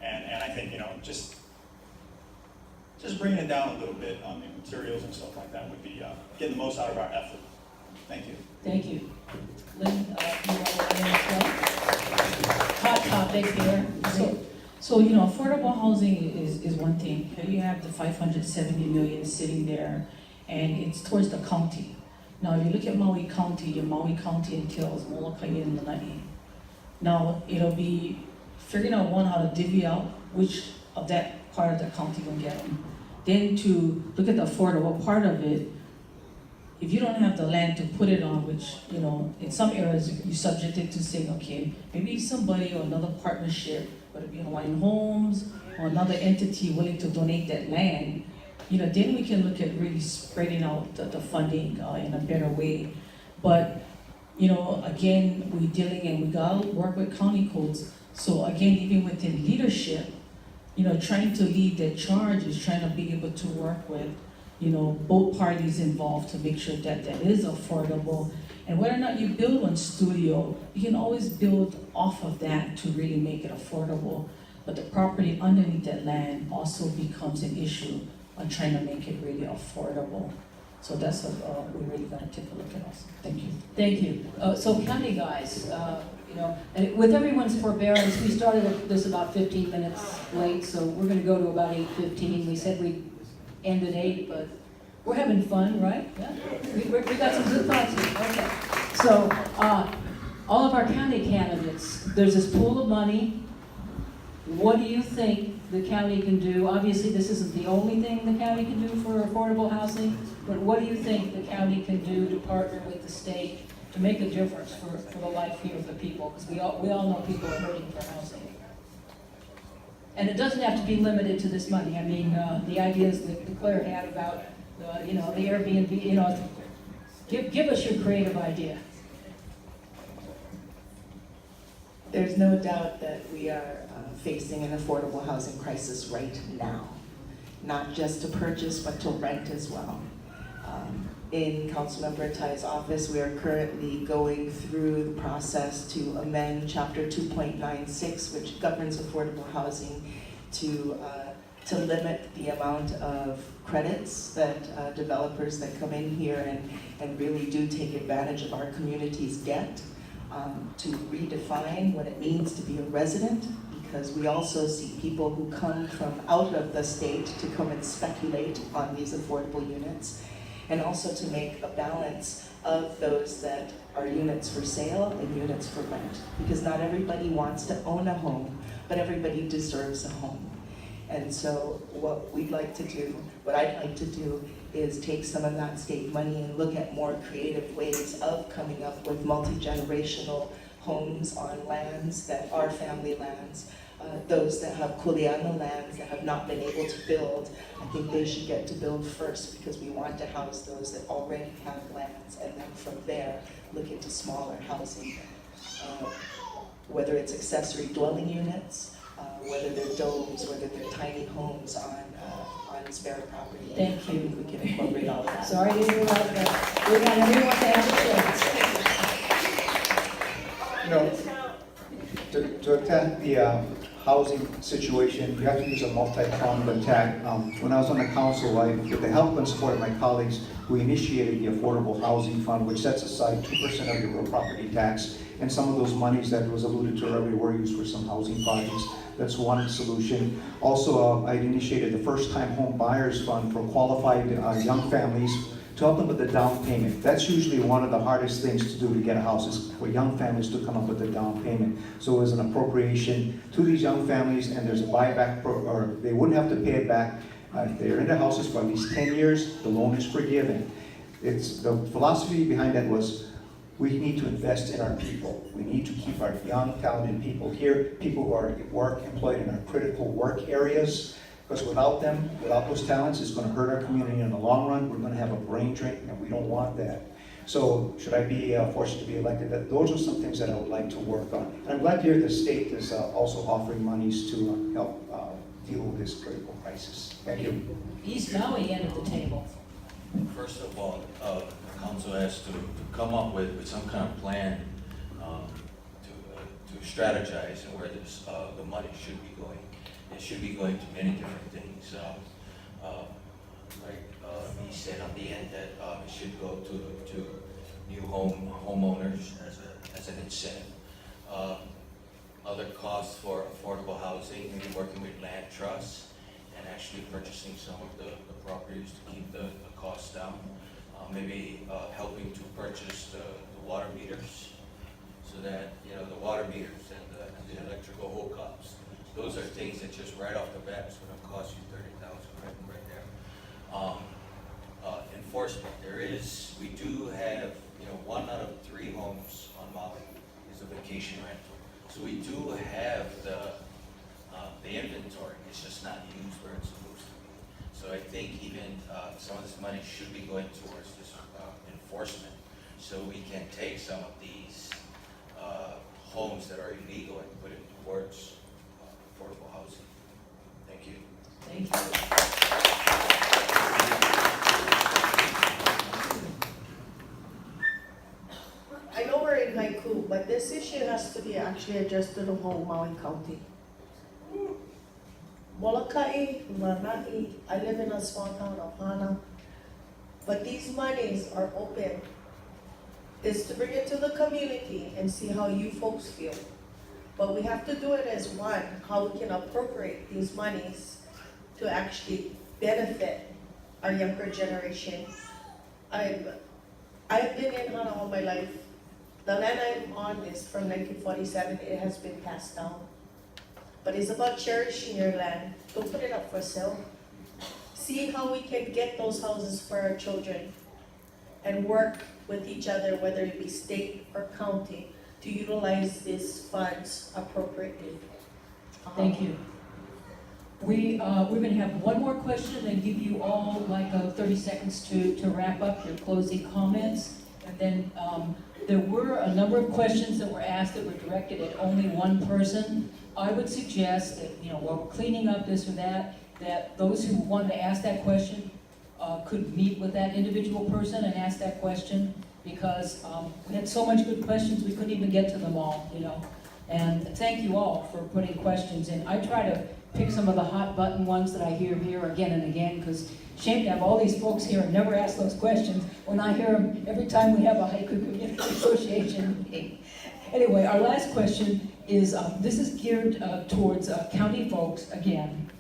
And I think, just bringing it down a little bit on the materials and stuff like that would be getting the most out of our effort. Thank you. Thank you. Lynn, you want to weigh in as well? Hot topic here. So affordable housing is one thing. Here you have the 570 million sitting there, and it's towards the county. Now, if you look at Maui County, Maui County entails Molokai and Lanai. Now, it'll be figuring out how to divvy out which of that part of the county will get them. Then to look at the affordable part of it, if you don't have the land to put it on, which, in some areas you subject it to saying, okay, maybe somebody or another partnership, whether it be Hawaiian Homes or another entity willing to donate that land, then we can look at really spreading out the funding in a better way. But, again, we're dealing and we gotta work with county codes. So again, even within leadership, trying to lead that charge is trying to be able to work with both parties involved to make sure that that is affordable. And whether or not you build one studio, you can always build off of that to really make it affordable. But the property underneath that land also becomes an issue on trying to make it really affordable. So that's what we're really gonna take a look at also. Thank you. Thank you. So county guys, and with everyone's forbearance, we started this about 15 minutes late, so we're gonna go to about 8:15. We said we'd end at 8, but we're having fun, right? Yeah. We got some good thoughts here. Okay. So all of our county candidates, there's this pool of money. What do you think the county can do? Obviously, this isn't the only thing the county can do for affordable housing, but what do you think the county can do to partner with the state to make a difference for the life here of the people? Because we all know people are hurting for housing. And it doesn't have to be limited to this money. I mean, the ideas that Claire had about, you know, the Airbnb, you know, give us your creative idea. There's no doubt that we are facing an affordable housing crisis right now, not just to purchase, but to rent as well. In Councilmember Tai's office, we are currently going through the process to amend Chapter 2.96, which governs affordable housing, to limit the amount of credits that developers that come in here and really do take advantage of our communities get, to redefine what it means to be a resident, because we also see people who come from out of the state to come and speculate on these affordable units, and also to make a balance of those that are units for sale and units for rent, because not everybody wants to own a home, but everybody deserves a home. And so what we'd like to do, what I'd like to do, is take some of that state money and look at more creative ways of coming up with multi-generational homes on lands that are family lands. Those that have kuleana lands that have not been able to build, I think they should get to build first, because we want to house those that already have lands, and then from there look into smaller housing, whether it's accessory dwelling units, whether they're domes, whether they're tiny homes on spare property. Thank you. We can incorporate all of that. Sorry to interrupt, but we want everyone to have a chance. You know, to attack the housing situation, you have to use a multi-pronged attack. When I was on the council, with the help and support of my colleagues, we initiated the Affordable Housing Fund, which sets aside 2% of your real property tax, and some of those monies that was alluded to earlier were used for some housing projects. That's one solution. Also, I initiated the First-Time Home Buyers Fund for qualified young families to help them with the down payment. That's usually one of the hardest things to do to get a house, is for young families to come up with a down payment. So it was an appropriation to these young families, and there's a buyback, or they wouldn't have to pay it back. If they're in their houses for at least 10 years, the loan is forgiven. The philosophy behind that was, we need to invest in our people. We need to keep our young, talented people here, people who are employed in our critical work areas, because without them, without those talents, it's going to hurt our community in the long run. We're going to have a brain drain, and we don't want that. So should I be forced to be elected? Those are some things that I would like to work on. And I'm glad to hear the state is also offering monies to help deal with this critical crisis. Thank you. East Maui end of the table. First of all, the council has to come up with some kind of plan to strategize and where the money should be going. It should be going to many different things. Like he said on the end, that it should go to new homeowners as an incentive. Other costs for affordable housing, maybe working with land trusts and actually purchasing some of the properties to keep the costs down. Maybe helping to purchase the water meters, so that, you know, the water meters and the electrical hookups, those are things that just right off the bat is going to cost you $30,000 right there. Enforcement, we do have, you know, 1 out of 3 homes on Maui is a vacation rental. So we do have the inventory. It's just not used where it's supposed to be. So I think even some of this money should be going towards this enforcement, so we can take some of these homes that are illegal and put it towards affordable housing. Thank you. Thank you. I know we're in Haiku, but this issue has to be actually addressed to the whole Maui County. Molokai, Lanai, I live in a small town of Hana, but these monies are open. Is to bring it to the community and see how you folks feel. But we have to do it as one, how we can appropriate these monies to actually benefit our younger generation. I've been in Hana all my life. The land I'm on is from 1947, it has been passed down. But it's about cherishing your land. Don't put it up for sale. See how we can get those houses for our children and work with each other, whether it be state or county, to utilize these funds appropriately. Thank you. We're gonna have one more question and give you all like 30 seconds to wrap up your closing comments. And then, there were a number of questions that were asked that were directed at only one person. I would suggest that, while we're cleaning up this or that those who wanted to ask that question, could meet with that individual person and ask that question, because, we had so much good questions, we couldn't even get to them all, And thank you all for putting questions in. I try to pick some of the hot button ones that I hear here again and again, because shame to have all these folks here and never ask those questions when I hear them every time we have a Haiku Community Association meeting. Anyway, our last question is, this is geared towards county folks again,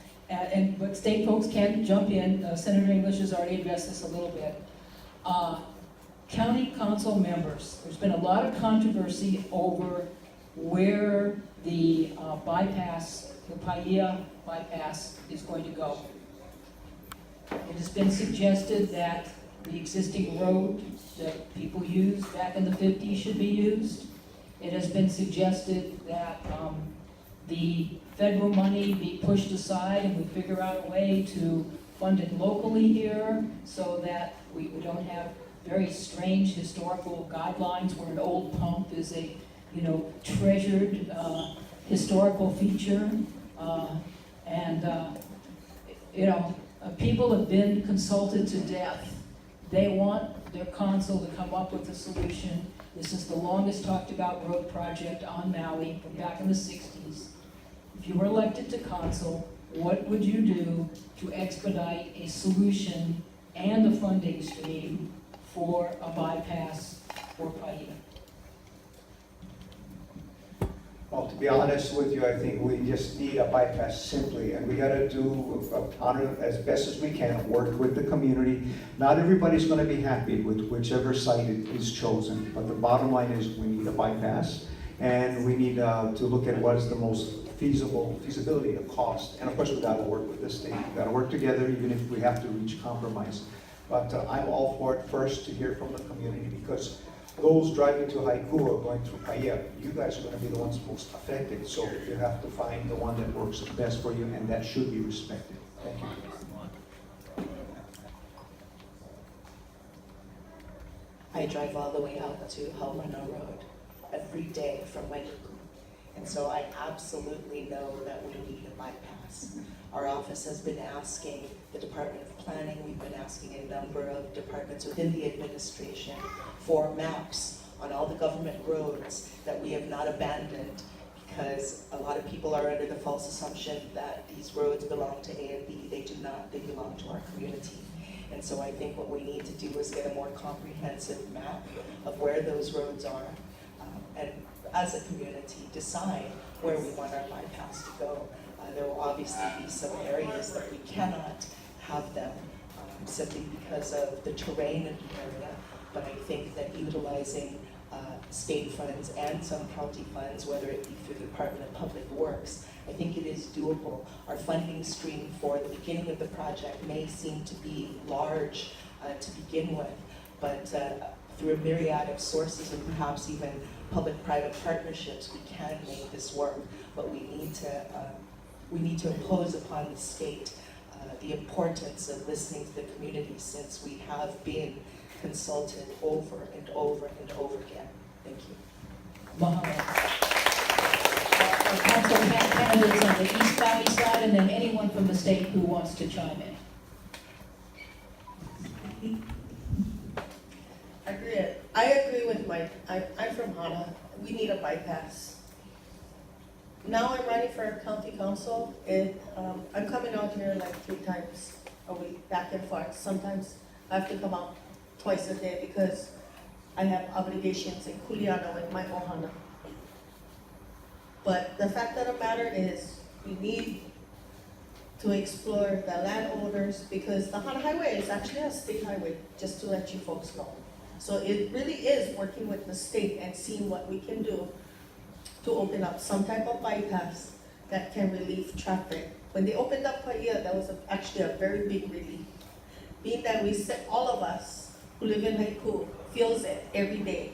but state folks can jump in. Senator English has already addressed this a little bit. County council members, there's been a lot of controversy over where the bypass, the Paia bypass is going to go. It has been suggested that the existing road that people used back in the 50s should be used. It has been suggested that the federal money be pushed aside and we figure out a way to fund it locally here so that we don't have very strange historical guidelines where an old pump is a treasured historical feature. People have been consulted to death. They want their council to come up with a solution. This is the longest talked about road project on Maui from back in the 60s. If you were elected to council, what would you do to expedite a solution and a funding stream for a bypass for Paia? Well, to be honest with you, I think we just need a bypass simply, and we gotta do honor as best as we can, work with the community. Not everybody's gonna be happy with whichever site is chosen, but the bottom line is we need a bypass, and we need to look at what is the most feasibility of cost. And of course, we gotta work with the state. We gotta work together, even if we have to reach compromise. But I'm all for it first to hear from the community, because those driving to Haiku or going through Paia, you guys are going to be the ones most affected. So you have to find the one that works best for you, and that should be respected. Thank you. I drive all the way out to Helena Road every day from Haiku. And so I absolutely know that we need a bypass. Our office has been asking the Department of Planning, we've been asking a number of departments within the administration for maps on all the government roads that we have not abandoned, because a lot of people are under the false assumption that these roads belong to A and B. They do not, they belong to our community. And so I think what we need to do is get a more comprehensive map of where those roads are, and as a community decide where we want our bypass to go. There will obviously be some areas that we cannot have them simply because of the terrain of the area, but I think that utilizing state funds and some county funds, whether it be through the Department of Public Works, I think it is doable. Our funding stream for the beginning of the project may seem to be large to begin with, but through a myriad of sources and perhaps even public-private partnerships, we can make this work. But we need to impose upon the state the importance of listening to the community, since we have been consulted over and over and over again. Thank you. Mahalo. Our council candidates on the East Valley side, and then anyone from the state who wants to chime in. I agree with Mike. I'm from Hana. We need a bypass. Now I'm running for county council, and I'm coming out here like 3 times a week, back and forth. Sometimes I have to come out twice a day because I have obligations in Kuleana with my ohana. But the fact of the matter is, we need to explore the landowners, because the Hana Highway is actually a state highway, just to let you folks know. So it really is working with the state and seeing what we can do to open up some type of bypass that can relieve traffic. When they opened up Paia, that was actually a very big relief. Being that all of us who live in Haiku feels it every day.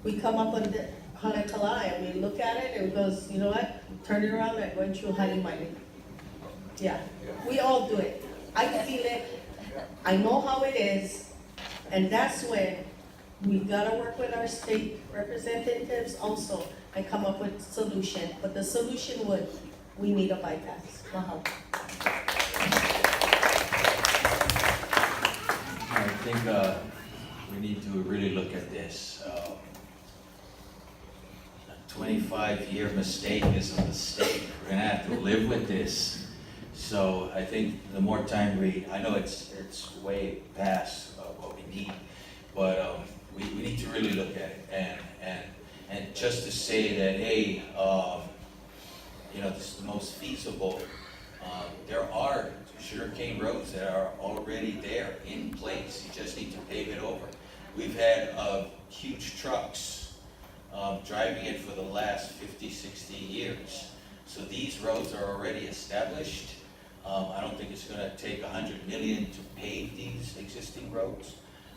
We come up on the Hanakala and we look at it and it goes, you know what, turn it around and going through Halimani. Yeah, we all do it. I feel it, I know how it is, and that's when we gotta work with our state representatives also and come up with solution. But the solution would, we need a bypass. Mahalo. I think we need to really look at this. A 25-year mistake is a mistake. We're gonna have to live with this. So I think the more time I know it's way past what we need, but we need to really look at it and just to say that, hey, this is the most feasible. There are sugarcane roads that are already there in place. You just need to pave it over. We've had huge trucks driving it for the last 50, 60 years. So these roads are already established. I don't think it's going to take $100 million to pave these existing roads.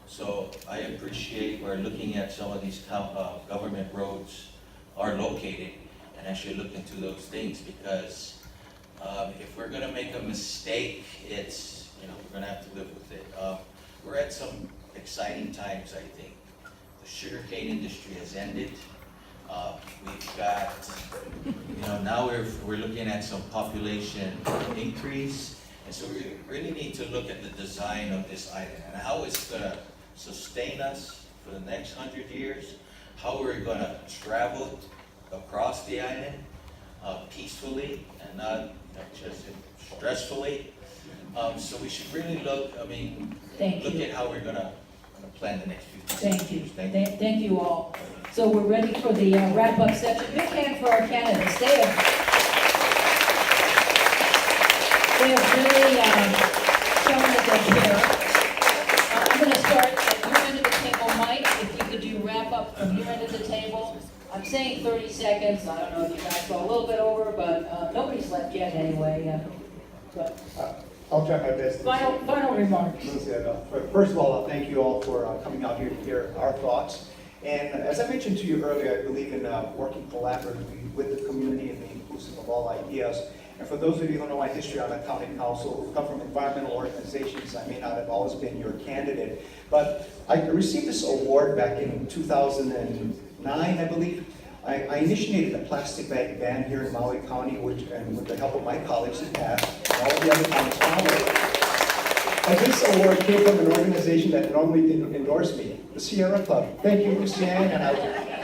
So I appreciate we're looking at some of these government roads are located and actually look into those things, because if we're going to make a mistake, it's, we're going to have to live with it. We're at some exciting times, I think. The sugarcane industry has ended. We've got, now we're looking at some population increase. And so we really need to look at the design of this island and how it's going to sustain us for the next 100 years, how we're going to travel across the island peacefully and not just stressfully. So we should really look at how we're going to plan the next few years. Thank you. Thank you all. So we're ready for the wrap-up session. Big hand for our candidates. They have really shown that they're here. I'm going to start at your end of the table. Mike, if you could do wrap-up from your end of the table. I'm saying 30 seconds. I don't know if you guys go a little bit over, but nobody's left yet anyway. But I'll try my best. final remarks. First of all, I'll thank you all for coming out here to hear our thoughts. And as I mentioned to you earlier, I believe in working collaboratively with the community and being inclusive of all ideas. And for those of you who know my history on the county council, who come from environmental organizations, I may not have always been your candidate, but I received this award back in 2009, I believe. I initiated a plastic bag ban here in Maui County, and with the help of my colleagues in past, and all the other counties followed. And this award came from an organization that normally didn't endorse me, the Sierra Club. Thank you, Lucianne, and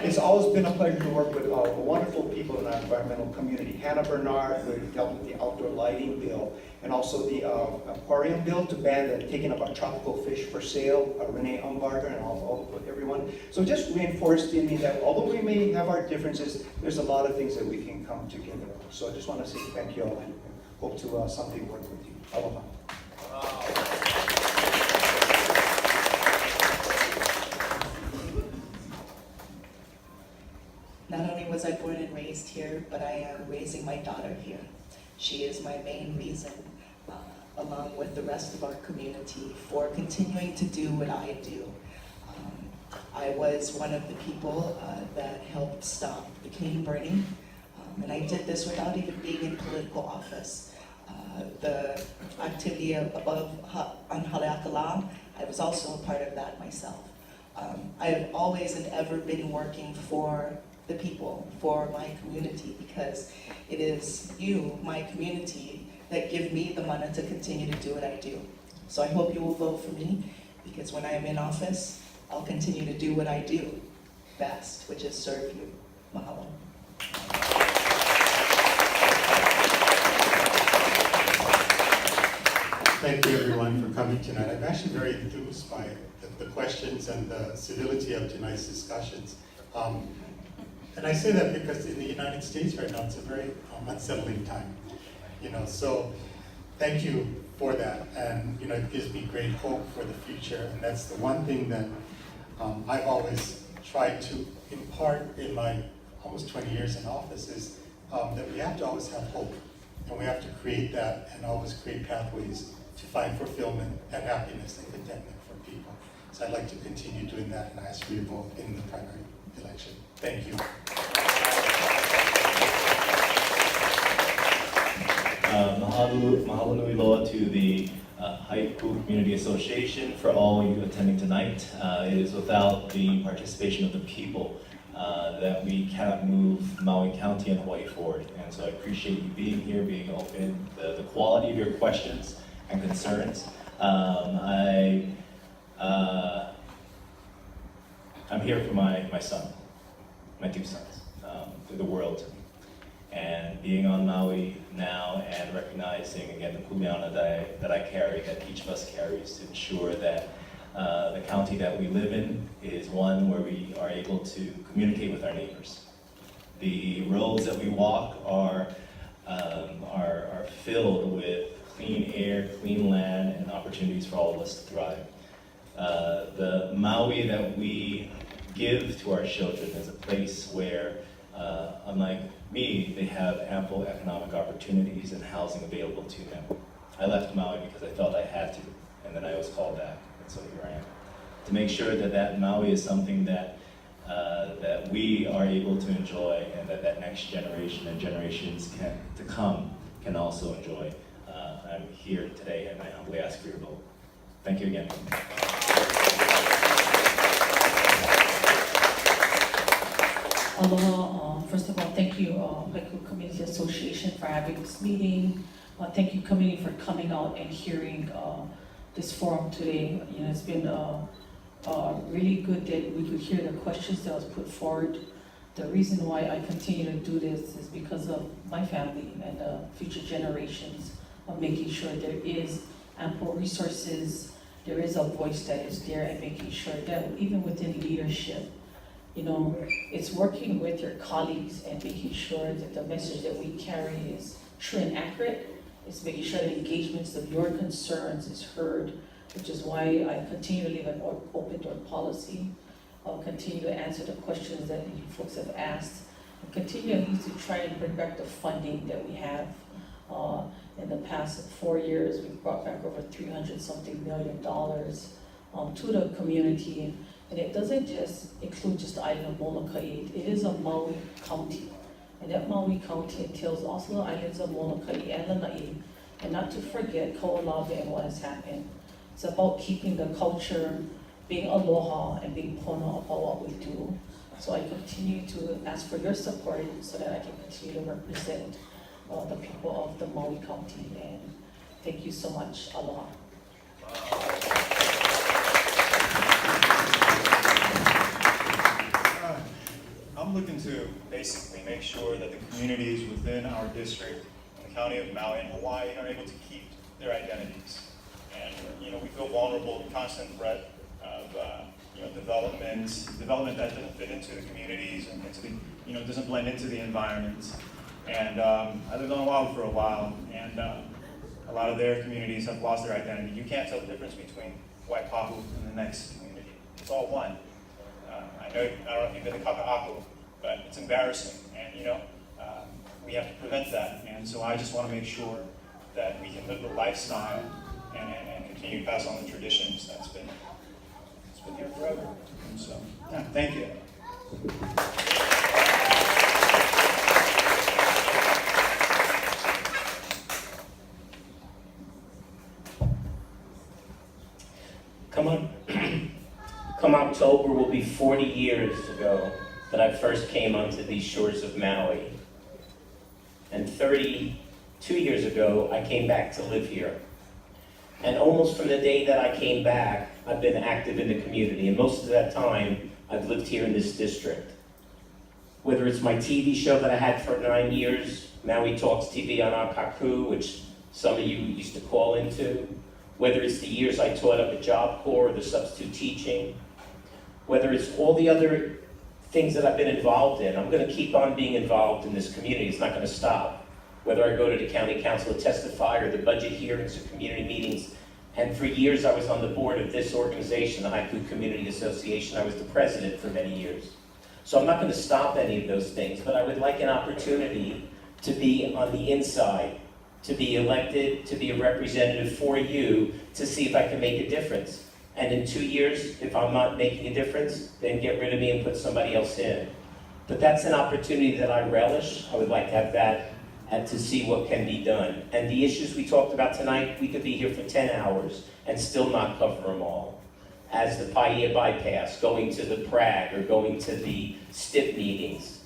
it's always been a pleasure to work with wonderful people in our environmental community. Hannah Bernard, who helped with the outdoor lighting bill, and also the aquarium bill to ban the taking of our tropical fish for sale, Renee Umbarger, and everyone. So just reinforced in me that although we may have our differences, there's a lot of things that we can come together on. So I just want to say thank you all and hope to someday work with you. Aloha. Not only was I born and raised here, but I am raising my daughter here. She is my main reason, along with the rest of our community, for continuing to do what I do. I was one of the people that helped stop the clean burning, and I did this without even being in political office. The activity above on Haleakala, I was also a part of that myself. I have always and ever been working for the people, for my community, because it is you, my community, that give me the money to continue to do what I do. So I hope you will vote for me, because when I am in office, I'll continue to do what I do best, which is serve you. Mahalo. Thank you everyone for coming tonight. I'm actually very enthused by the questions and the civility of tonight's discussions. And I say that because in the United States right now, it's a very unsettling time. So thank you for that. And it gives me great hope for the future. And that's the one thing that I've always tried to impart in my almost 20 years in office is that we have to always have hope. And we have to create that and always create pathways to find fulfillment and happiness and contentment for people. So I'd like to continue doing that, and I ask for your vote in the primary election. Thank you. mahalo nui loa to the Haiku Community Association for all you attending tonight. It is without the participation of the people that we cannot move Maui County and Hawaii forward. And so I appreciate you being here, being open, the quality of your questions and concerns. I'm here for my son, my two sons, for the world. And being on Maui now and recognizing again the kuleana that I carry, that each of us carries, to ensure that the county that we live in is one where we are able to communicate with our neighbors. The roads that we walk are filled with clean air, clean land, and opportunities for all of us to thrive. The Maui that we give to our children is a place where, unlike me, they have ample economic opportunities and housing available to them. I left Maui because I felt I had to, and then I was called back, and so here I am. To make sure that Maui is something that we are able to enjoy, and that next generation and generations to come can also enjoy. I'm here today, and I humbly ask for your vote. Thank you again. Aloha. First of all, thank you, Haiku Community Association, for having this meeting. Thank you, community, for coming out and hearing this forum today. You know, it's been really good that we could hear the questions that was put forward. The reason why I continue to do this is because of my family and future generations, of making sure there is ample resources, there is a voice that is there, and making sure that even within leadership, you know, it's working with your colleagues and making sure that the message that we carry is true and accurate. It's making sure the engagements of your concerns is heard, which is why I continue to leave an open door policy. I'll continue to answer the questions that you folks have asked, and continue to try and bring back the funding that we have. In the past 4 years, we've brought back over $300-something million to the community. And it doesn't just include just the island of Molokai. It is a Maui County. And that Maui County entails also the islands of Molokai and Lanai. And not to forget Ko'olawe and what has happened. It's about keeping the culture, being aloha, and being pono about what we do. So I continue to ask for your support so that I can continue to represent the people of the Maui County. And thank you so much. Aloha. I'm looking to basically make sure that the communities within our district, in the county of Maui and Hawaii, are able to keep their identities. And you know, we feel vulnerable to constant threat of development that doesn't fit into the communities and into the, doesn't blend into the environment. And I lived on Oahu for a while, and a lot of their communities have lost their identity. You can't tell the difference between Waipahu and the next community. It's all one. I don't know if you've been to Kaka'ako, but it's embarrassing, and we have to prevent that. And so I just want to make sure that we can live the lifestyle and continue to pass on the traditions that's been here forever. And so, yeah, thank you. Come October will be 40 years ago that I first came onto these shores of Maui. And 32 years ago, I came back to live here. And almost from the day that I came back, I've been active in the community. And most of that time, I've lived here in this district. Whether it's my TV show that I had for 9 years, Maui Talks TV on Akaku, which some of you used to call into, whether it's the years I taught up at Job Corps or the substitute teaching, whether it's all the other things that I've been involved in. I'm going to keep on being involved in this community. It's not going to stop. Whether I go to the county council to testify or the budget hearings or community meetings. And for years I was on the board of this organization, the Haiku Community Association. I was the president for many years. So I'm not going to stop any of those things, but I would like an opportunity to be on the inside, to be elected, to be a representative for you, to see if I can make a difference. And in 2 years, if I'm not making a difference, then get rid of me and put somebody else in. But that's an opportunity that I relish. I would like to have that and to see what can be done. And the issues we talked about tonight, we could be here for 10 hours and still not cover them all. As the Paia bypass, going to the Prague, or going to the STIP meetings,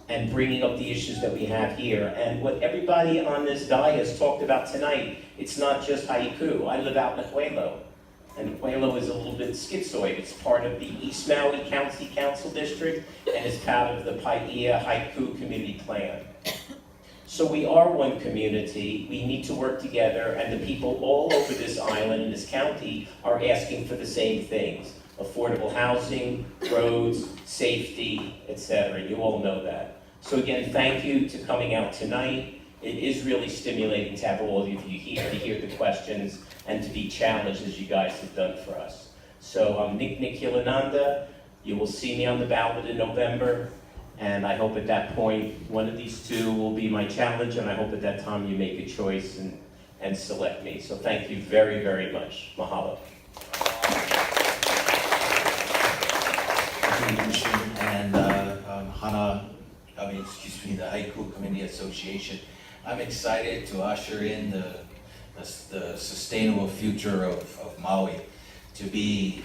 and bringing up the issues that we have here. And what everybody on this dais talked about tonight, it's not just Haiku. I live out in Haiku, and Haiku is a little bit schizoid. It's part of the East Maui County Council District, and it's part of the Paia Haiku Community Plan. So we are one community, we need to work together, and the people all over this island and this county are asking for the same things. Affordable housing, roads, safety, etc. You all know that. So again, thank you to coming out tonight. It is really stimulating to have all of you here to hear the questions and to be challenged as you guys have done for us. So I'm Nick Kilananda. You will see me on the ballot in November. And I hope at that point, one of these two will be my challenge, and I hope at that time you make a choice and select me. So thank you very, very much. Mahalo. And the Haiku Community Association. I'm excited to usher in the sustainable future of Maui, to be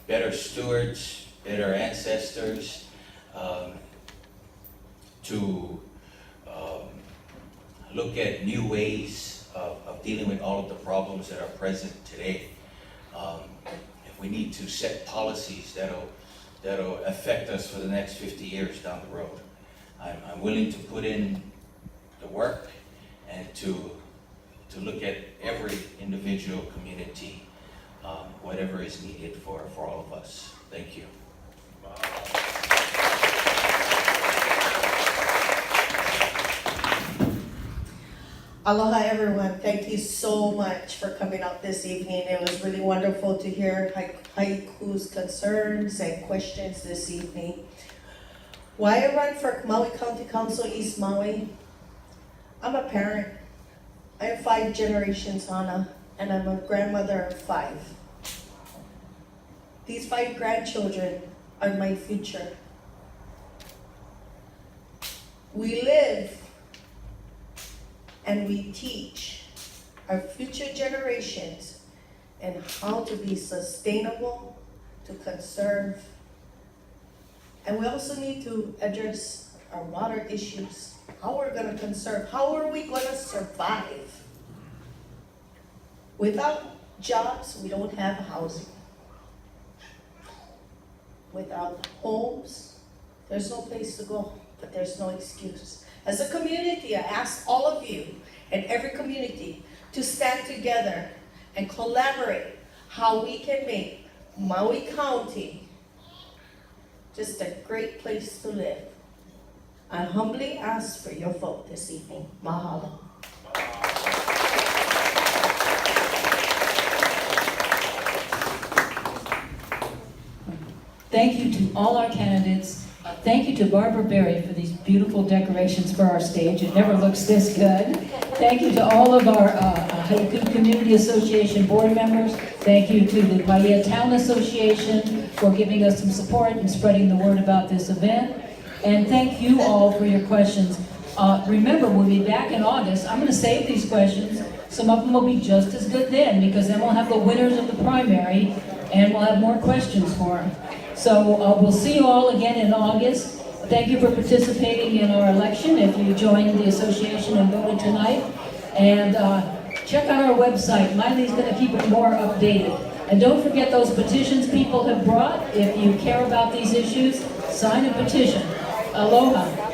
better stewards, better ancestors, to look at new ways of dealing with all of the problems that are present today. If we need to set policies that'll affect us for the next 50 years down the road, I'm willing to put in the work and to look at every individual community, whatever is needed for all of us. Thank you. Aloha everyone, thank you so much for coming out this evening. It was really wonderful to hear Haiku's concerns and questions this evening. Why I run for Maui County Council East Maui? I'm a parent. I have 5 generations Hana, and I'm a grandmother of 5. These 5 grandchildren are my future. We live and we teach our future generations and how to be sustainable, to conserve. And we also need to address our water issues, how we're gonna conserve, how are we gonna survive? Without jobs, we don't have housing. Without homes, there's no place to go, but there's no excuse. As a community, I ask all of you and every community to stand together and collaborate how we can make Maui County just a great place to live. I humbly ask for your vote this evening. Mahalo. Thank you to all our candidates. Thank you to Barbara Berry for these beautiful decorations for our stage. It never looks this good. Thank you to all of our Haiku Community Association board members. Thank you to the Paia Town Association for giving us some support and spreading the word about this event. And thank you all for your questions. Remember, we'll be back in August. I'm going to save these questions. Some of them will be just as good then, because then we'll have the winners of the primary and we'll have more questions for them. So we'll see you all again in August. Thank you for participating in our election if you joined the association and voted tonight. And check out our website. Miley's going to keep it more updated. And don't forget those petitions people have brought. If you care about these issues, sign a petition. Aloha.